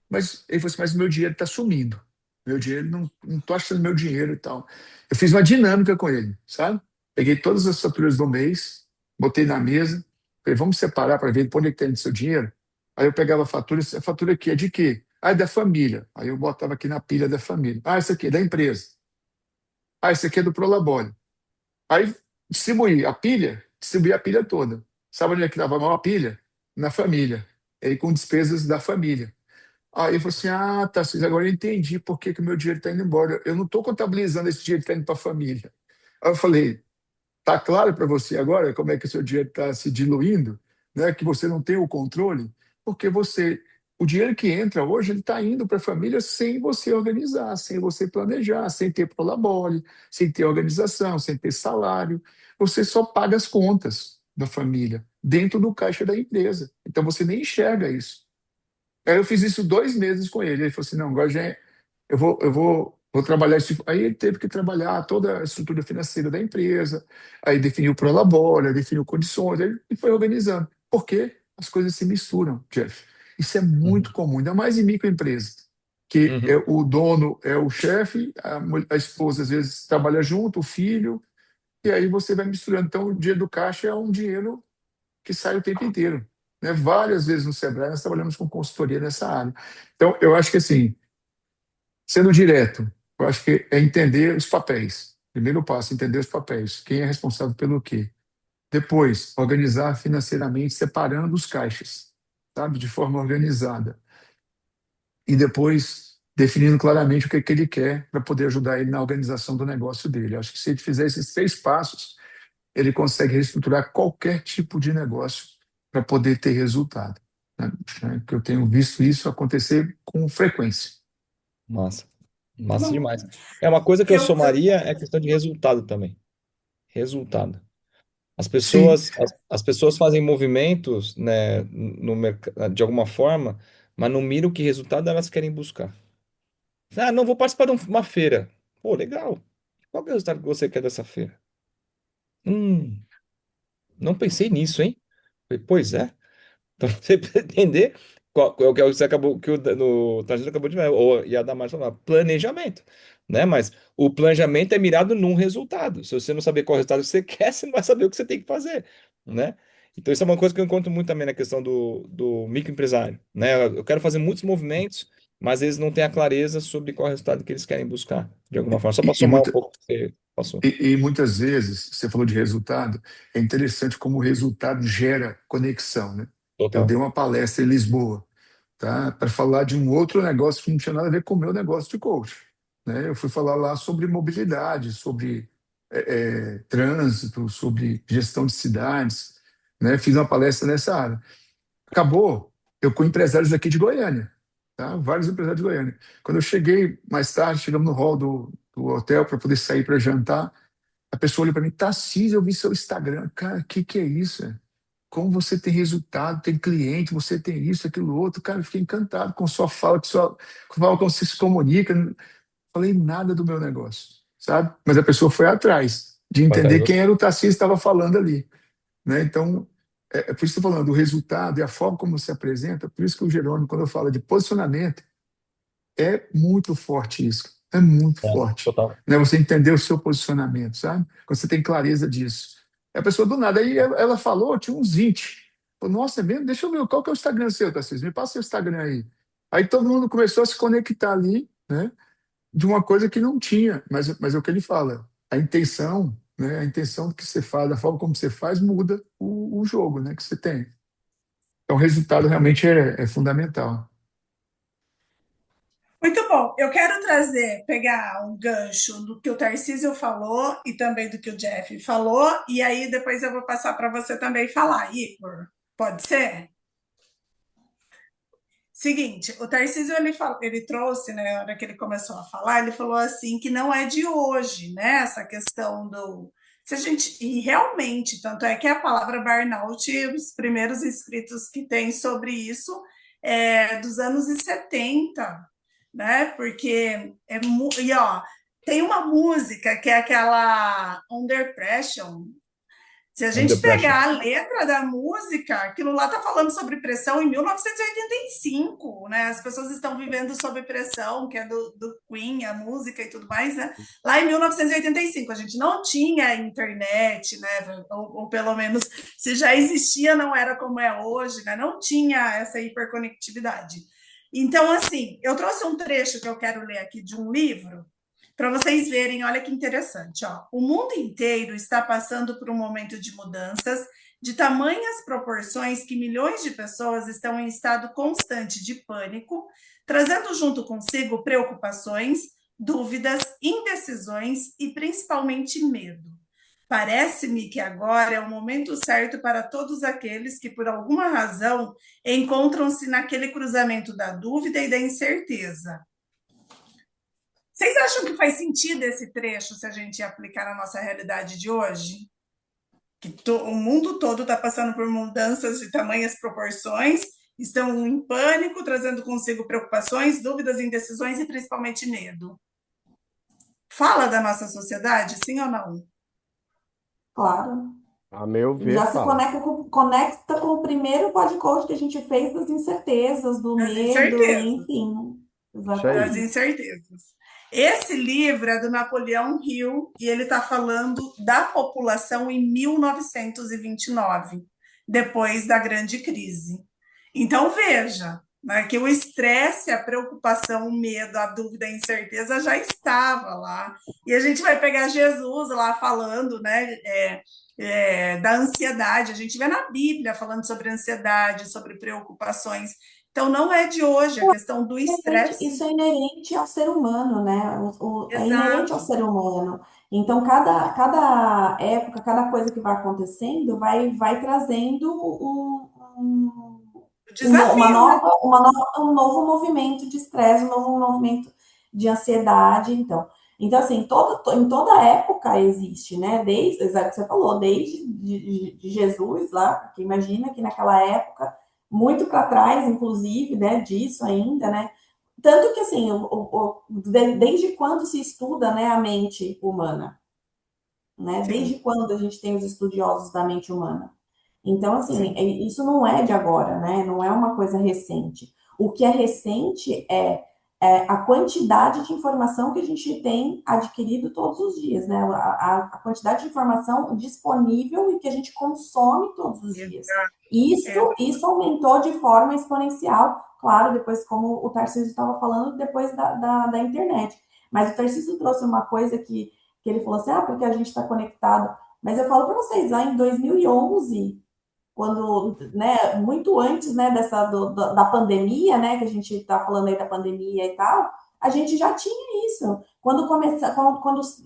Mas ele falou assim: mas o meu dinheiro está sumindo. Meu dinheiro, não estou achando meu dinheiro e tal. Eu fiz uma dinâmica com ele, sabe? Peguei todas as faturas do mês, botei na mesa, falei: vamos separar para ver onde é que está indo seu dinheiro. Aí eu pegava a fatura aqui é de quê? Ah, é da família. Aí eu botava aqui na pilha da família. Ah, isso aqui é da empresa. Ah, isso aqui é do Prolabore. Aí distribuí a pilha toda. Sabe onde é que estava a maior pilha? Na família. Aí com despesas da família. Aí eu falei assim: ah, tá, agora eu entendi por que que o meu dinheiro está indo embora. Eu não estou contabilizando esse dinheiro que está indo para a família. Aí eu falei: tá claro para você agora como é que o seu dinheiro está se diluindo, né? Que você não tem o controle? Porque o dinheiro que entra hoje, ele está indo para a família sem você organizar, sem você planejar, sem ter prolabore, sem ter organização, sem ter salário. Você só paga as contas da família dentro do caixa da empresa. Então você nem enxerga isso. Aí eu fiz isso 2 meses com ele. Ele falou assim: não, agora vou trabalhar isso. Aí ele teve que trabalhar toda a estrutura financeira da empresa, aí definiu prolabore, definiu condições, aí ele foi organizando. Por quê? As coisas se misturam, Jeff. Isso é Uhum. muito comum, ainda mais em microempresa, que Uhum. o dono é o chefe, a esposa às vezes trabalha junto, o filho, e aí você vai misturando. Então, o dinheiro do caixa é um dinheiro que sai o tempo inteiro. Né? Várias vezes no Sebrae nós trabalhamos com consultoria nessa área. Então, eu acho que assim, sendo direto, eu acho que é entender os papéis. Primeiro passo, entender os papéis. Quem é responsável pelo quê? Depois, organizar financeiramente, separando os caixas, sabe? De forma organizada. E depois, definindo claramente o que, que ele quer para poder ajudar ele na organização do negócio dele. Eu acho que se ele fizer esses 3 passos, ele consegue reestruturar qualquer tipo de negócio para poder ter resultado. Né? Que eu tenho visto isso acontecer com frequência. Massa. Muito Massa bom. demais. É uma coisa que eu Eu, somaria é a questão de resultado também. Resultado. Sim, As pessoas fazem movimentos, né, no mercado de alguma forma, mas não miram que resultado elas querem buscar. Ah, não vou participar de uma feira. Pô, legal. Qual que é o resultado que você quer dessa feira? Hum, não pensei nisso, hein? Falei, pois é. Então, você precisa entender qual que é o que você acabou, que no Tarcísio acabou de ver, ou e a Damares falou, planejamento, né? Mas o planejamento é mirado num resultado. Se você não saber qual resultado você quer, você não vai saber o que você tem que fazer, né? Então, isso é uma coisa que eu encontro muito também na questão do microempresário, né? Eu quero fazer muitos movimentos, mas eles não têm a clareza sobre qual resultado que eles querem buscar, de alguma forma. Só para e, e, somar um muita, pouco o que você passou. e muitas vezes, você falou de resultado, é interessante como o resultado gera conexão. Né? Eu Total. dei uma palestra em Lisboa, tá? Para falar de um outro negócio que não tinha nada a ver com o meu negócio de coach. Né? Eu fui falar lá sobre mobilidade, sobre trânsito, sobre gestão de cidades. Né? Fiz uma palestra nessa área. Acabou, eu com empresários aqui de Goiânia, tá? Vários empresários de Goiânia. Quando eu cheguei mais tarde, chegamos no hall do hotel para poder sair para jantar, a pessoa olhou para mim, Tarcísio, eu vi seu Instagram. Cara, o que é isso? Como você tem resultado, tem cliente, você tem isso, aquilo outro. Cara, eu fiquei encantado com sua fala, com a forma como você se comunica. Não falei nada do meu negócio, sabe? Mas a pessoa foi atrás de Vai atrás entender de quem você. era o Tarcísio que estava falando ali. Né? Então, por isso que eu estou falando, o resultado e a forma como se apresenta, por isso que o Jerônimo, quando eu falo de posicionamento, é muito forte isso, é muito É, forte. total. Né? Você entender o seu posicionamento, sabe? Quando você tem clareza disso. E a pessoa do nada, aí ela falou, tinha uns 20. Falei, nossa, é mesmo? Deixa eu ver, qual que é o Instagram seu, Tarcísio? Me passa seu Instagram aí. Aí todo mundo começou a se conectar ali, né? De uma coisa que não tinha, mas é o que ele fala, a intenção, né, a intenção que você faz, a forma como você faz, muda o jogo, né, que você tem. Então, o resultado realmente é fundamental. muito bom. Eu quero pegar um gancho do que o Tarcísio falou e também do que o Jeff falou, e aí depois eu vou passar para você também falar, Igor. Pode ser? Seguinte, o Tarcísio ele trouxe, né, na hora que ele começou a falar, ele falou assim que não é de hoje, né, essa questão do se a gente e realmente, tanto é que a palavra burnout, os primeiros escritos que tem sobre isso é dos anos 70, né? Porque e ó, tem uma música que é aquela Under Pressure. Se a gente Under pressure. pegar a letra da música, aquilo lá está falando sobre pressão em 1985, né? As pessoas estão vivendo sob pressão, que é do Queen, a música e tudo mais, né? Lá em 1985, a gente não tinha internet, né? Ou pelo menos, se já existia, não era como é hoje, né? Não tinha essa hiperconectividade. Então, assim, eu trouxe um trecho que eu quero ler aqui de um livro para vocês verem, olha que interessante, ó. O mundo inteiro está passando por um momento de mudanças de tamanhas proporções que milhões de pessoas estão em estado constante de pânico, trazendo junto consigo preocupações, dúvidas, indecisões e principalmente medo. Parece-me que agora é o momento certo para todos aqueles que, por alguma razão, encontram-se naquele cruzamento da dúvida e da incerteza. Vocês acham que faz sentido esse trecho se a gente aplicar na nossa realidade de hoje? Que o mundo todo está passando por mudanças de tamanhas proporções, estão em pânico, trazendo consigo preocupações, dúvidas, indecisões e principalmente medo. Fala da nossa sociedade, sim ou não? Claro. A meu ver, Já se fala. conecta com o primeiro podcast que a gente fez das incertezas, do Das medo, incertezas. enfim. Isso Das aí. Exatamente. incertezas. Esse livro é do Napoleão Hill e ele está falando da população em 1929, depois da grande crise. Então, veja, né, que o estresse, a preocupação, o medo, a dúvida, a incerteza já estava lá. E a gente vai pegar Jesus lá falando, né, da ansiedade. A gente vê na Bíblia falando sobre ansiedade, sobre preocupações. Então, não é de hoje a questão do estresse. Isso é inerente ao ser humano, né? É inerente ao Exato. ser humano. Então, cada época, cada coisa que vai acontecendo, vai trazendo Desafio, né? um novo movimento de estresse, um novo movimento de ansiedade. Então assim, em toda época existe, né? Desde, exato o que você falou, desde de Jesus lá, porque imagina que naquela época, muito para trás, inclusive, né, disso ainda, né? Tanto que, assim, desde quando se estuda, né, a mente humana, né? Desde Sim, quando a gente tem os estudiosos da mente humana? Então, assim, sim. isso não é de agora, né? Não é uma coisa recente. O que é recente é a quantidade de informação que a gente tem adquirido todos os dias, né? A quantidade de informação disponível e que a gente consome todos os dias. Exato. Isso aumentou de forma exponencial, claro, depois, como o Tarcísio estava falando, depois da internet. Mas o Tarcísio trouxe uma coisa que ele falou assim, porque a gente está conectado. Mas eu falo para vocês, lá em 2011, quando, né, muito antes, né, da pandemia, né, que a gente está falando aí da pandemia e tal, a gente já tinha isso. Quando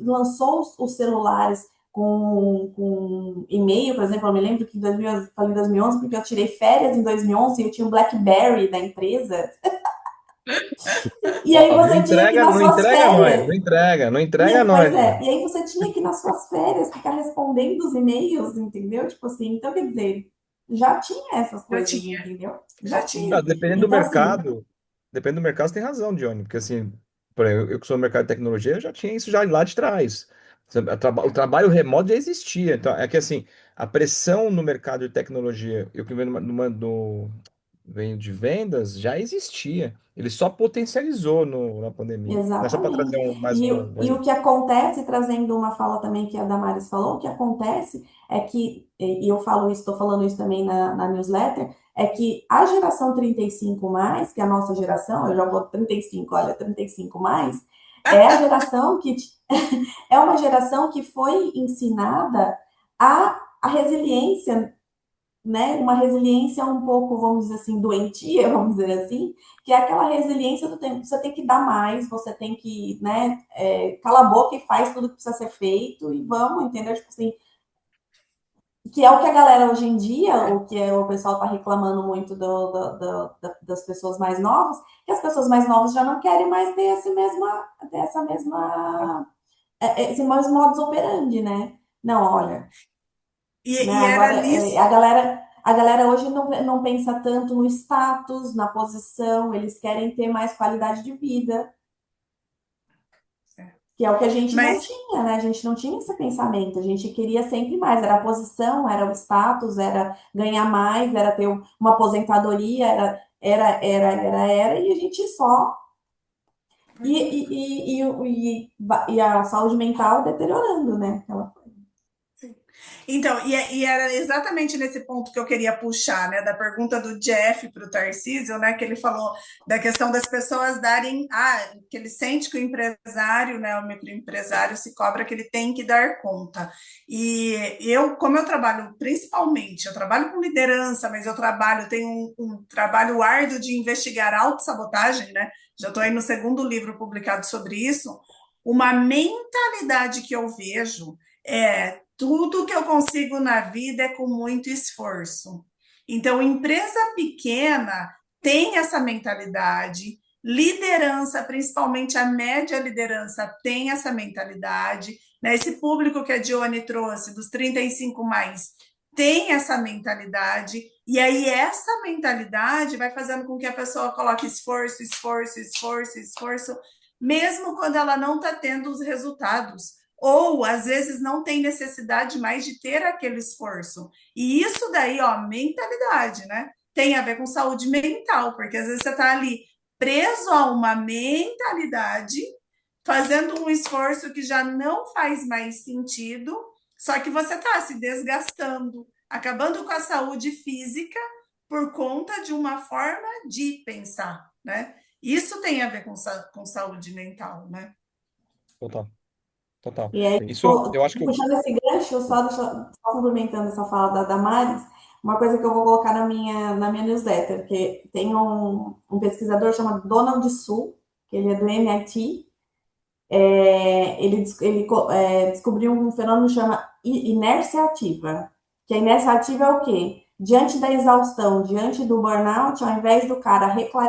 lançou os celulares com e-mail, por exemplo, eu me lembro que eu falei em 2011 porque eu tirei férias em 2011 e eu tinha um BlackBerry da empresa. E aí Ó, você tinha que ir nas não suas entrega nós, férias. não entrega, não entrega Pois nós. é, e aí você tinha que ir nas suas férias ficar respondendo os e-mails, entendeu? Tipo assim, então quer dizer, já tinha essas Já coisas, tinha, entendeu? já Já tinha. Ah, tinha. Então, assim, dependendo do mercado, você tem razão, Johnny, porque assim, por exemplo, eu que sou no mercado de tecnologia, eu já tinha isso já lá de trás. O trabalho remoto já existia, então é que assim, a pressão no mercado de tecnologia, eu que venho venho de vendas, já existia. Ele só potencializou na pandemia. Não é só para trazer exatamente. mais E, um. e o que acontece, trazendo uma fala também que a Damares falou, o que acontece é que, e eu falo isso, estou falando isso também na newsletter, é que a geração 35 mais, que é a nossa geração, eu já vou 35, olha, 35 mais, é a geração que é uma geração que foi ensinada a resiliência, né? Uma resiliência um pouco, vamos dizer assim, doentia, vamos dizer assim, que é aquela resiliência do tempo. Você tem que dar mais, você tem que, né? Cala a boca e faz tudo que precisa ser feito e vamos, entendeu? Tipo assim, que é o que a galera hoje em dia, o que o pessoal está reclamando muito das pessoas mais novas, que as pessoas mais novas já não querem mais ter essa mesma esse mesmo modus operandi, né? Não, olha, né? E era Agora liso. a galera hoje não pensa tanto no status, na posição, eles querem ter mais qualidade de vida, que é o que a gente não Mas tinha, né? A gente não tinha esse pensamento, a gente queria sempre mais, era a posição, era o status, era ganhar mais, era ter uma aposentadoria, e a gente só. E a saúde mental deteriorando, né? Então, e era exatamente nesse ponto que eu queria puxar, né, da pergunta do Jeff para o Tarcísio, né, que ele falou da questão das pessoas darem, que ele sente que o empresário, né, o microempresário se cobra que ele tem que dar conta. E eu, como eu trabalho principalmente, eu trabalho com liderança, mas tenho um trabalho árduo de investigar autossabotagem, né, já estou aí no segundo livro publicado sobre isso, uma mentalidade que eu vejo tudo que eu consigo na vida é com muito esforço. Então, empresa pequena tem essa mentalidade, liderança, principalmente a média liderança, tem essa mentalidade. Né? Esse público que a Dione trouxe, dos 35 mais, tem essa mentalidade. E aí, essa mentalidade vai fazendo com que a pessoa coloque esforço, esforço, esforço, esforço, mesmo quando ela não está tendo os resultados ou às vezes não tem necessidade mais de ter aquele esforço. E isso daí, ó, mentalidade, né? Tem a ver com saúde mental, porque às vezes você está ali preso a uma mentalidade, fazendo um esforço que já não faz mais sentido, só que você está se desgastando, acabando com a saúde física por conta de uma forma de pensar, né? Isso tem a ver com saúde mental, né? Total, total. E aí, Isso, eu acho que puxando esse gancho, só complementando essa fala da Damares, uma coisa que eu vou colocar na minha newsletter, porque tem um pesquisador chamado Donald Su, que ele é do MIT, ele descobriu um fenômeno que chama inércia ativa. Que a inércia ativa é o quê? Diante da exaustão, diante do burnout, ao invés do cara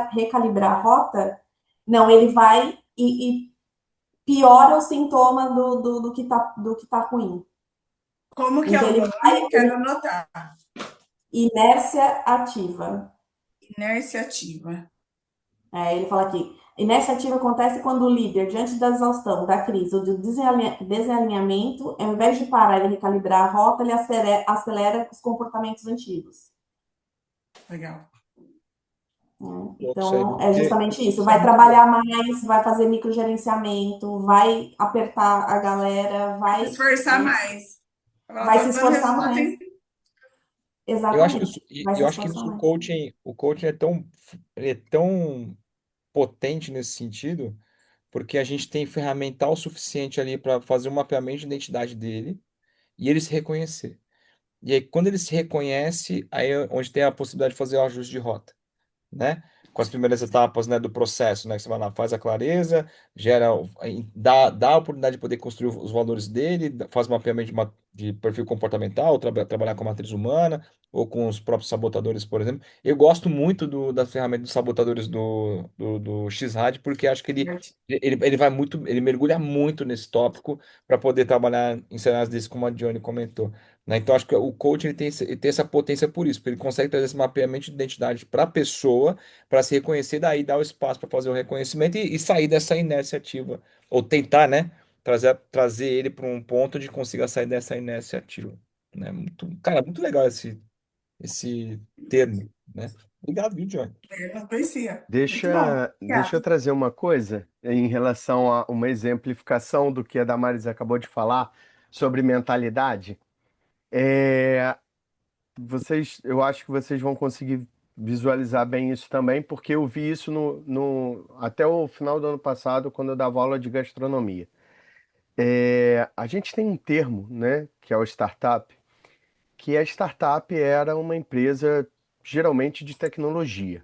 recalibrar a rota, não, ele vai e piora o sintoma do que tá ruim. Como que é Então o ele vai, nome? Quero anotar. inércia ativa. Inércia ativa. Ele fala aqui, inércia ativa acontece quando o líder, diante da exaustão, da crise ou do desalinhamento, ao invés de parar e recalibrar a rota, ele acelera os comportamentos antigos. Legal. louco isso aí, Então, viu? é Porque justamente isso. isso é Vai muito bom. trabalhar mais, vai fazer microgerenciamento, vai apertar a galera, Vai se vai, esforçar né, mais. Ela vai tá se dando esforçar resultado, mais. tem Eu acho que Exatamente. isso, Vai se eu acho que esforçar isso mais. o coaching é tão potente nesse sentido, porque a gente tem ferramental suficiente ali para fazer um mapeamento de identidade dele e ele se reconhecer. E aí, quando ele se reconhece, aí é onde tem a possibilidade de fazer o ajuste de rota, né? Com as primeiras etapas, né, do processo, né? Que você vai lá, faz a clareza, gera, dá a oportunidade de poder construir os valores dele, faz mapeamento de perfil comportamental, trabalhar com a matriz humana ou com os próprios sabotadores, por exemplo. Eu gosto muito da ferramenta dos sabotadores do X-RAD, porque acho que certo. ele vai muito, ele mergulha muito nesse tópico para poder trabalhar em cenários desses, como a Johnny comentou, né? Então, acho que o coach ele tem essa potência por isso, porque ele consegue trazer esse mapeamento de identidade para a pessoa, para se reconhecer, daí dar o espaço para fazer o reconhecimento e sair dessa inércia ativa, ou tentar, né? Trazer ele para um ponto de consiga sair dessa inércia ativa, né? Cara, muito legal esse termo, né? Obrigado, viu, Johnny? Eu não conhecia. Muito bom. Deixa eu Obrigada. trazer uma coisa em relação a uma exemplificação do que a Damaris acabou de falar sobre mentalidade. É, eu acho que vocês vão conseguir visualizar bem isso também, porque eu vi isso até o final do ano passado, quando eu dava aula de gastronomia. A gente tem um termo, né, que é o startup, que a startup era uma empresa geralmente de tecnologia,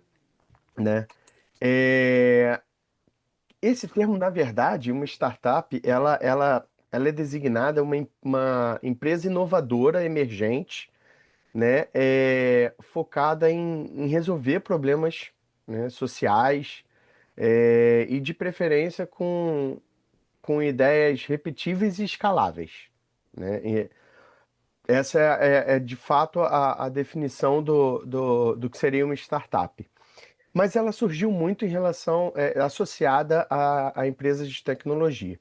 né? É, Esse termo, na verdade, uma startup, ela é designada uma empresa inovadora, emergente, né, focada em resolver problemas, né, sociais, e de preferência com ideias repetíveis e escaláveis, né? E essa é de fato a definição do que seria uma startup. Mas ela surgiu muito em relação, associada a empresas de tecnologia.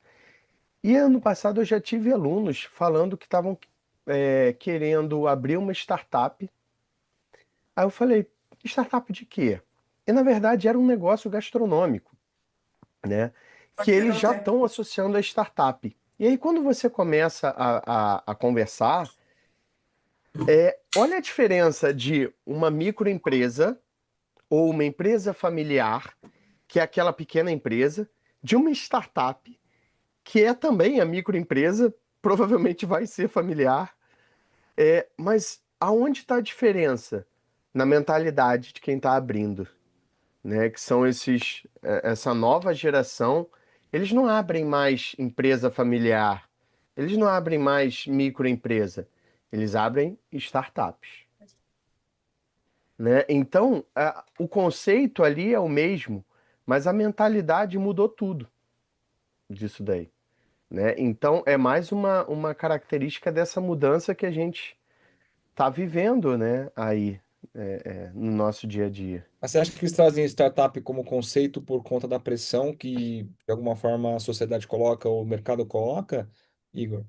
E ano passado eu já tive alunos falando que estavam querendo abrir uma startup. Aí eu falei, startup de quê? E na verdade era um negócio gastronômico, né? Que Pode ser eles o já tempo. estão associando a startup. E aí quando você começa a conversar, olha a diferença de uma microempresa ou uma empresa familiar, que é aquela pequena empresa, de uma startup, que é também a microempresa, provavelmente vai ser familiar. Mas aonde está a diferença? Na mentalidade de quem está abrindo, né? Que são essa nova geração. Eles não abrem mais empresa familiar, eles não abrem mais microempresa, eles abrem startups, né? Então, o conceito ali é o mesmo, mas a mentalidade mudou tudo disso daí, né? Então, é mais uma característica dessa mudança que a gente está vivendo, né? Aí, no nosso dia a dia. Mas você acha que eles trazem startup como conceito por conta da pressão que, de alguma forma, a sociedade coloca, ou o mercado coloca? Igor?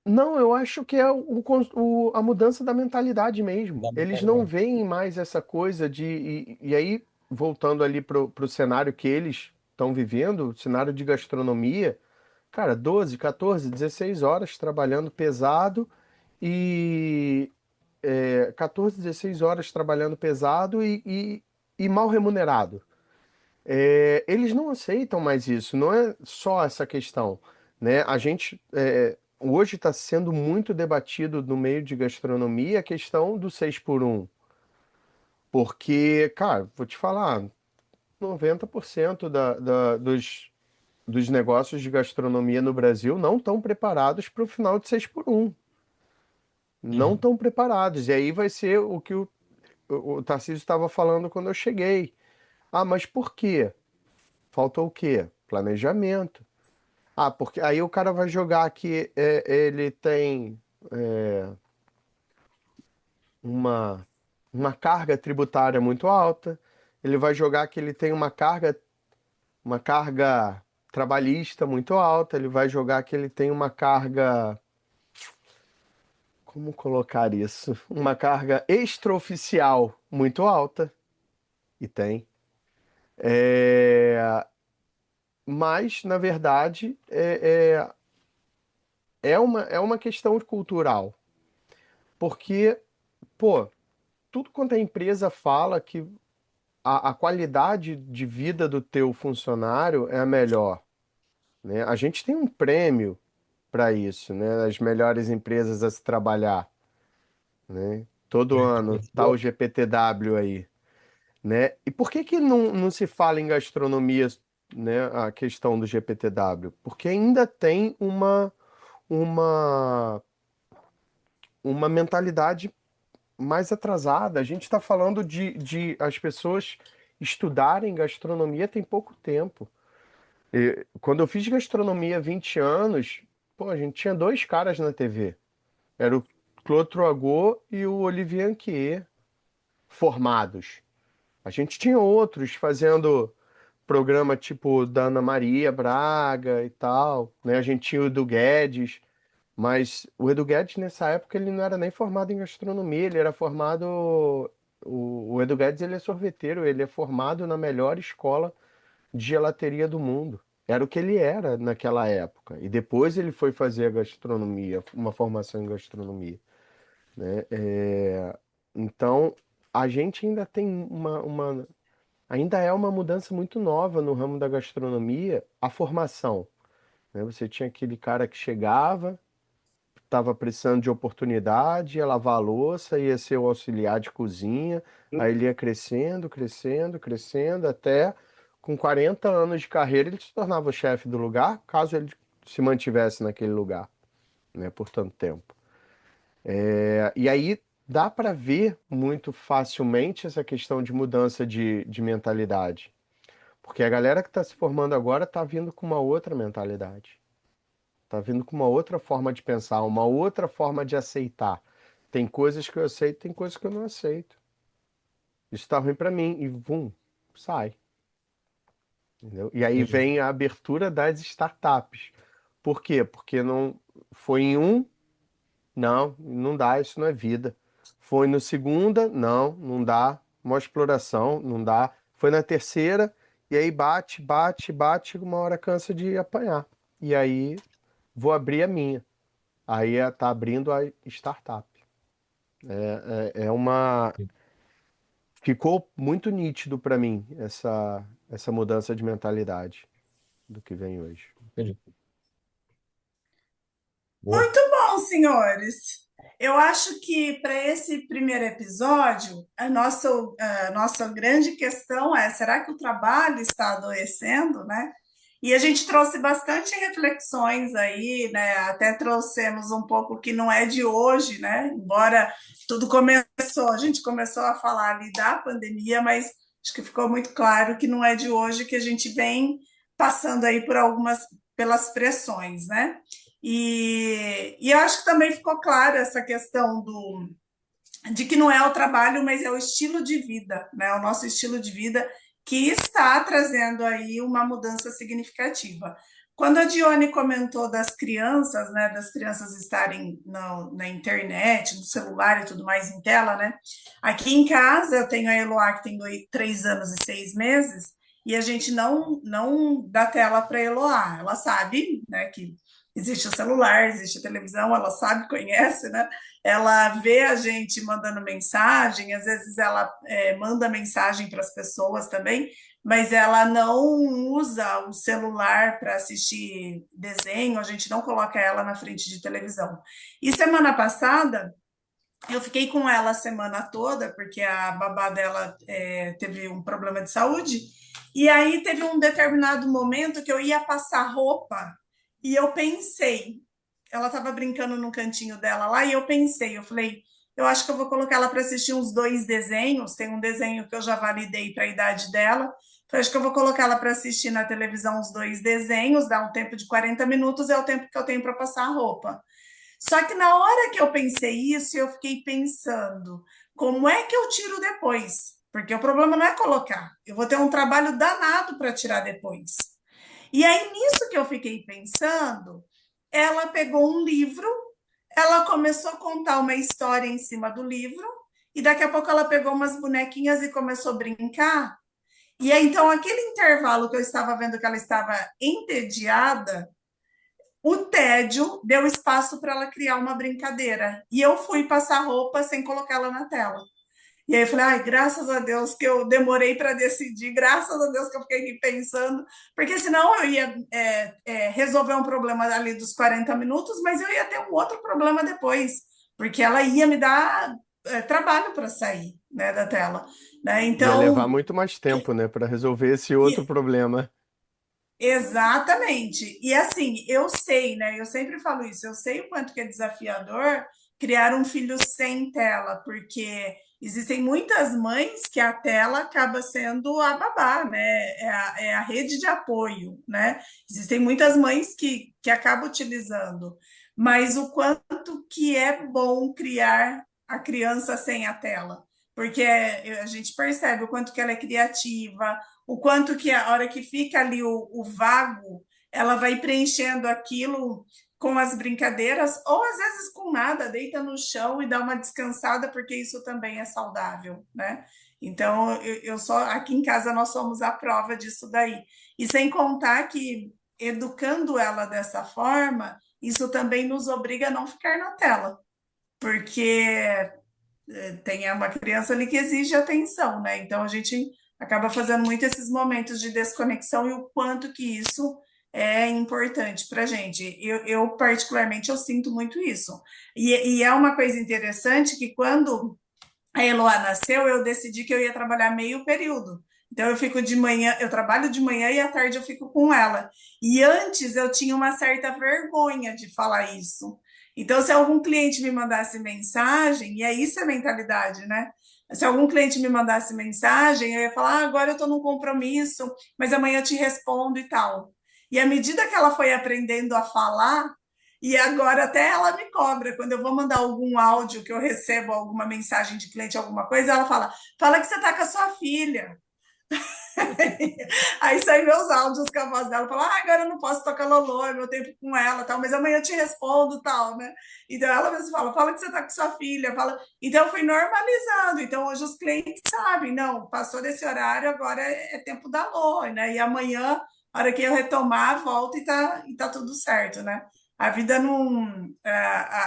Não, eu acho que é a mudança da mentalidade mesmo. Da Eles não mentalidade. veem mais essa coisa de. E aí, voltando ali pro cenário que eles estão vivendo, o cenário de gastronomia, cara, 12, 14, 16 horas trabalhando pesado e 14, 16 horas trabalhando pesado e mal remunerado. Eles não aceitam mais isso, não é só essa questão, né? A gente hoje está sendo muito debatido no meio de gastronomia a questão do 6 por 1, porque, cara, vou te falar, 90% dos negócios de gastronomia no Brasil não estão preparados para o final de 6 por 1, não Uhum. estão preparados, e aí vai ser o que o Tarcísio estava falando quando eu cheguei. Ah, mas por quê? Falta o quê? Planejamento. Ah, porque aí o cara vai jogar que ele tem é, uma, uma carga tributária muito alta, ele vai jogar que ele tem uma carga trabalhista muito alta, ele vai jogar que ele tem uma carga, como colocar isso? Uma carga extraoficial muito alta, e tem. É, mas, na verdade, é uma questão cultural. Porque, pô, tudo quanto a empresa fala que a qualidade de vida do teu funcionário é a melhor, né? A gente tem um prêmio para isso, né? As melhores empresas a se trabalhar, né? Todo ano tá o GPTW aí, né? E por que que não se fala em gastronomia, né? A questão do GPTW? Porque ainda tem uma, uma mentalidade mais atrasada. A gente está falando de as pessoas estudarem gastronomia tem pouco tempo. Quando eu fiz gastronomia há 20 anos, pô, a gente tinha dois caras na TV. Era o Claude Troagot e o Olivier Anquier, formados. A gente tinha outros fazendo programa tipo da Ana Maria Braga e tal, né? A gente tinha o do Guedes. Mas o Edu Guedes, nessa época, ele não era nem formado em gastronomia, ele era formado. O Edu Guedes, ele é sorveteiro, ele é formado na melhor escola de gelateria do mundo. Era o que ele era naquela época. E depois ele foi fazer a gastronomia, uma formação em gastronomia, né? Então, a gente ainda tem ainda é uma mudança muito nova no ramo da gastronomia, a formação, né? Você tinha aquele cara que chegava, estava precisando de oportunidade, ia lavar a louça, ia ser o auxiliar de cozinha, aí ele ia crescendo, crescendo, crescendo, até com 40 anos de carreira ele se tornava o chefe do lugar, caso ele se mantivesse naquele lugar, né, por tanto tempo. E aí dá para ver muito facilmente essa questão de mudança de mentalidade, porque a galera que está se formando agora está vindo com uma outra mentalidade. Tá vindo com uma outra forma de pensar, uma outra forma de aceitar. Tem coisas que eu aceito, tem coisas que eu não aceito. Isso tá ruim pra mim e vum, sai, entendeu? E aí Entendi. vem a abertura das startups. Por quê? Porque não foi em um, não, não dá, isso não é vida. Foi no segunda, não, não dá. Uma exploração, não dá. Foi na terceira, e aí bate, bate, bate, uma hora cansa de apanhar. E aí vou abrir a minha. Aí tá abrindo a startup. É uma. Ficou muito nítido para mim essa mudança de mentalidade do que vem hoje. Entendi. Boa. Muito bom, senhores. Eu acho que para esse primeiro episódio, a nossa grande questão é: será que o trabalho está adoecendo, né? E a gente trouxe bastante reflexões aí, né? Até trouxemos um pouco que não é de hoje, né? Embora tudo começou, a gente começou a falar ali da pandemia, mas acho que ficou muito claro que não é de hoje que a gente vem passando aí por pelas pressões, né? E eu acho que também ficou claro essa questão de que não é o trabalho, mas é o estilo de vida, né? O nosso estilo de vida que está trazendo aí uma mudança significativa. Quando a Dione comentou das crianças, né, das crianças estarem na internet, no celular e tudo mais em tela, né? Aqui em casa eu tenho a Eloá que tem 3 anos e 6 meses e a gente não dá tela para Eloá. Ela sabe, né, que existe o celular, existe a televisão, ela sabe, conhece, né? Ela vê a gente mandando mensagem, às vezes ela manda mensagem para as pessoas também, mas ela não usa o celular para assistir desenho, a gente não coloca ela na frente de televisão. E semana passada, eu fiquei com ela a semana toda, porque a babá dela teve um problema de saúde, e aí teve um determinado momento que eu ia passar roupa, e eu pensei, ela estava brincando no cantinho dela lá, e eu falei, eu acho que eu vou colocar ela para assistir uns 2 desenhos, tem um desenho que eu já validei para a idade dela, eu acho que eu vou colocar ela para assistir na televisão uns 2 desenhos, dá um tempo de 40 minutos, é o tempo que eu tenho para passar a roupa. Só que na hora que eu pensei isso, eu fiquei pensando, como é que eu tiro depois? Porque o problema não é colocar, eu vou ter um trabalho danado para tirar depois. E aí, nisso que eu fiquei pensando, ela pegou um livro, ela começou a contar uma história em cima do livro, e daqui a pouco ela pegou umas bonequinhas e começou a brincar. E aí, então, aquele intervalo que eu estava vendo que ela estava entediada, o tédio deu espaço para ela criar uma brincadeira. E eu fui passar roupa sem colocá-la na tela. E aí eu falei, ai, graças a Deus que eu demorei para decidir, graças a Deus que eu fiquei aqui pensando, porque senão eu ia resolver um problema ali dos 40 minutos, mas eu ia ter um outro problema depois, porque ela ia me dar trabalho para sair, né, da tela. Né? Ia levar Então, muito mais tempo, né, para resolver esse outro problema. exatamente. E assim, eu sei, né? Eu sempre falo isso, eu sei o quanto que é desafiador criar um filho sem tela, porque existem muitas mães que a tela acaba sendo a babá, né? É a rede de apoio, né? Existem muitas mães que acabam utilizando, mas o quanto que é bom criar a criança sem a tela, porque a gente percebe o quanto que ela é criativa, o quanto que a hora que fica ali o vago, ela vai preenchendo aquilo com as brincadeiras, ou às vezes com nada, deita no chão e dá uma descansada, porque isso também é saudável, né? Então, eu só aqui em casa nós somos a prova disso daí. E sem contar que educando ela dessa forma, isso também nos obriga a não ficar na tela, porque tem uma criança ali que exige atenção, né? Então a gente acaba fazendo muito esses momentos de desconexão e o quanto que isso é importante para a gente. Particularmente, eu sinto muito isso. E é uma coisa interessante que quando a Eloá nasceu, eu decidi que eu ia trabalhar meio período. Então eu fico de manhã, eu trabalho de manhã e à tarde eu fico com ela. E antes eu tinha uma certa vergonha de falar isso. Então, se algum cliente me mandasse mensagem, e é isso a mentalidade, né? Se algum cliente me mandasse mensagem, eu ia falar, agora eu estou num compromisso, mas amanhã eu te respondo e tal. E à medida que ela foi aprendendo a falar, e agora até ela me cobra, quando eu vou mandar algum áudio que eu recebo, alguma mensagem de cliente, alguma coisa, ela fala que você está com a sua filha. Aí saem meus áudios com a voz dela, fala, agora eu não posso tocar Lolô, é meu tempo com ela, tal, mas amanhã eu te respondo, tal, né? Então ela mesmo fala que você está com sua filha, fala. Então eu fui normalizando. Então hoje os clientes sabem, não, passou desse horário, agora é tempo da Lô, né? E amanhã, a hora que eu retomar, volta e tá tudo certo, né? A vida não.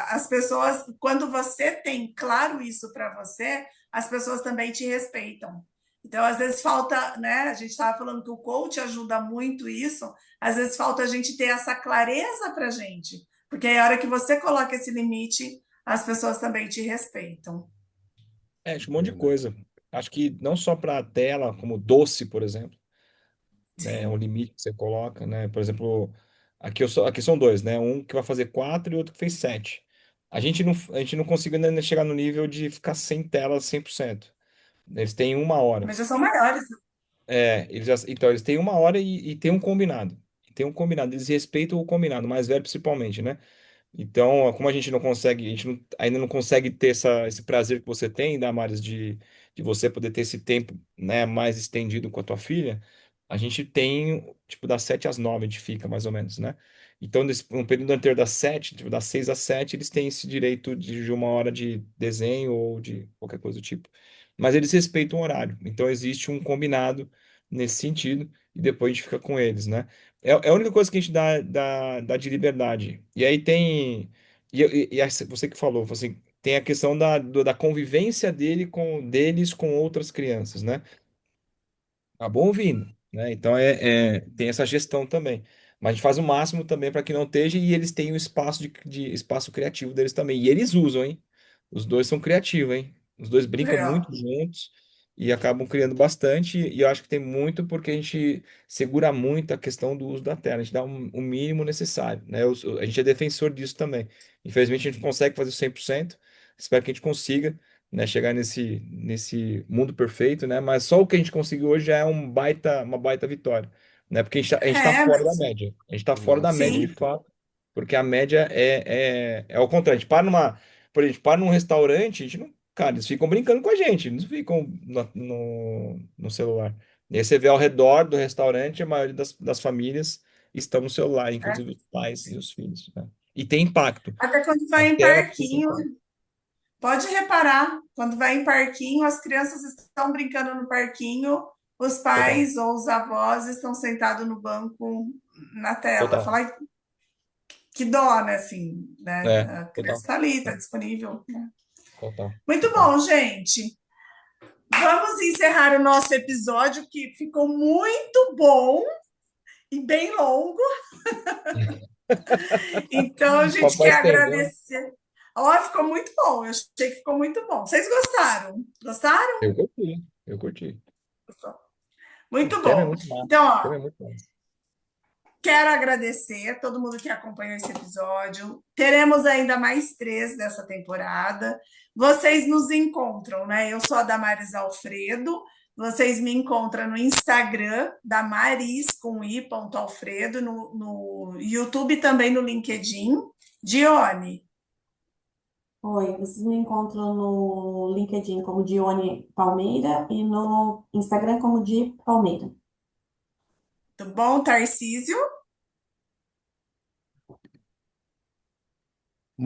As pessoas, quando você tem claro isso para você, as pessoas também te respeitam. Então, às vezes falta, né? A gente estava falando que o coach ajuda muito isso, às vezes falta a gente ter essa clareza para a gente, porque aí a hora que você coloca esse limite, as pessoas também te respeitam. Acho um monte de coisa. Acho que não só para a tela, como doce, por exemplo, né? É um Sim. limite que você coloca, né? Por exemplo, aqui são dois, né? Um que vai fazer 4 e outro que fez 7. A gente não conseguiu ainda chegar no nível de ficar sem tela 100%. Eles têm 1 hora. Mas já são maiores. Então, eles têm 1 hora e tem um combinado. Tem um combinado. Eles respeitam o combinado, o mais velho principalmente, né? Então, como a gente não consegue, a gente ainda não consegue ter esse prazer que você tem, Damares, de você poder ter esse tempo, né, mais estendido com a tua filha, a gente tem, tipo, das 7 às 9 a gente fica, mais ou menos, né? Então, um período inteiro das 7, tipo, das 6 às 7, eles têm esse direito de 1 hora de desenho ou de qualquer coisa do tipo. Mas eles respeitam o horário. Então, existe um combinado nesse sentido e depois a gente fica com eles, né? É a única coisa que a gente dá de liberdade. E aí tem... você que falou, assim, tem a questão da convivência deles com outras crianças, né? Acabam ouvindo, né? Então tem essa gestão também. Mas a gente faz o máximo também para que não esteja e eles tenham espaço de espaço criativo deles também. E eles usam, hein? Os dois são criativos, hein? Os dois brincam Aí, ó. muito juntos e acabam criando bastante. E eu acho que tem muito porque a gente segura muito a questão do uso da tela. A gente dá o mínimo necessário, né? A gente é defensor disso também. Infelizmente a gente não consegue fazer o 100%. Espero que a gente consiga, né, chegar nesse mundo perfeito, né? Mas só o que a gente conseguiu hoje já é uma baita vitória, né? Porque a gente tá É, fora da mas média. A gente tá fora da média de sim, fato, porque a média é ao contrário. A gente para por exemplo, para num restaurante, a gente não, cara, eles ficam brincando com a gente, eles não ficam no celular. E aí você vê ao redor do restaurante, a maioria das famílias estão no celular, é. inclusive os pais e os filhos, né? E tem impacto. Até quando A vai em tela tem parquinho, impacto. pode reparar, quando vai em parquinho, as crianças estão brincando no parquinho, os Total, pais ou os avós estão sentados no banco na tela. total. Falar que dó, né? Assim, né? É, A criança total, está ali, está disponível. total, Muito total. bom, gente. Vamos encerrar o nosso episódio, que ficou muito bom e bem longo. Então, a gente Papai quer estendeu. agradecer. Ó, ficou muito bom. Eu achei que ficou muito bom. Vocês gostaram? Gostaram? Eu curti, eu curti. O Muito tema é bom. muito massa. Então, O tema ó, é muito massa. quero agradecer a todo mundo que acompanhou esse episódio. Teremos ainda mais 3 dessa temporada. Vocês nos encontram, né? Eu sou a Damaris Alfredo. Vocês me encontram no Instagram, Damaris com i.alfredo, no YouTube e também no LinkedIn. Dione, Oi, vocês me encontram no LinkedIn como Dione Palmeira e no Instagram como Di Palmeira. tudo bom? Tarcísio?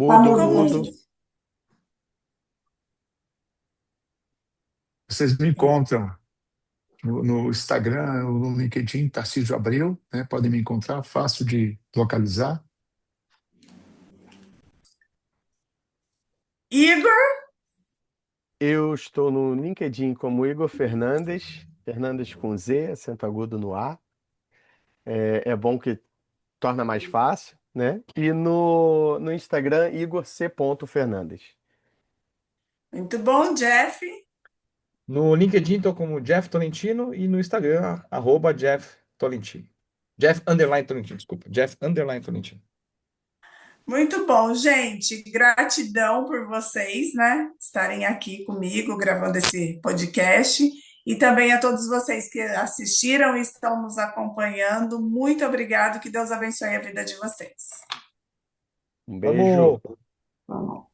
Tá Mudo, mudo, Ficou mudo. mudo. Tarcísio. Vocês me encontram no Instagram, no LinkedIn, Tarcísio Abreu, né? Podem me encontrar, fácil de localizar. Igor? Eu estou no LinkedIn como Igor Fernandes, Fernandes com Z, acento agudo no A. É bom que torna mais fácil, né? E no Instagram, Igor C. Fernandes. Muito bom, Jeff. No LinkedIn estou como Jeff Tolentino e no Instagram, @Jeff Tolentino. Jeff underline Tolentino, desculpa. Jeff underline Tolentino. Muito bom, gente. Gratidão por vocês, né, estarem aqui comigo gravando esse podcast. E também a todos vocês que assistiram e estão nos acompanhando. Muito obrigado. Que Deus abençoe a vida de vocês. Um beijo. Vamos! Vamos.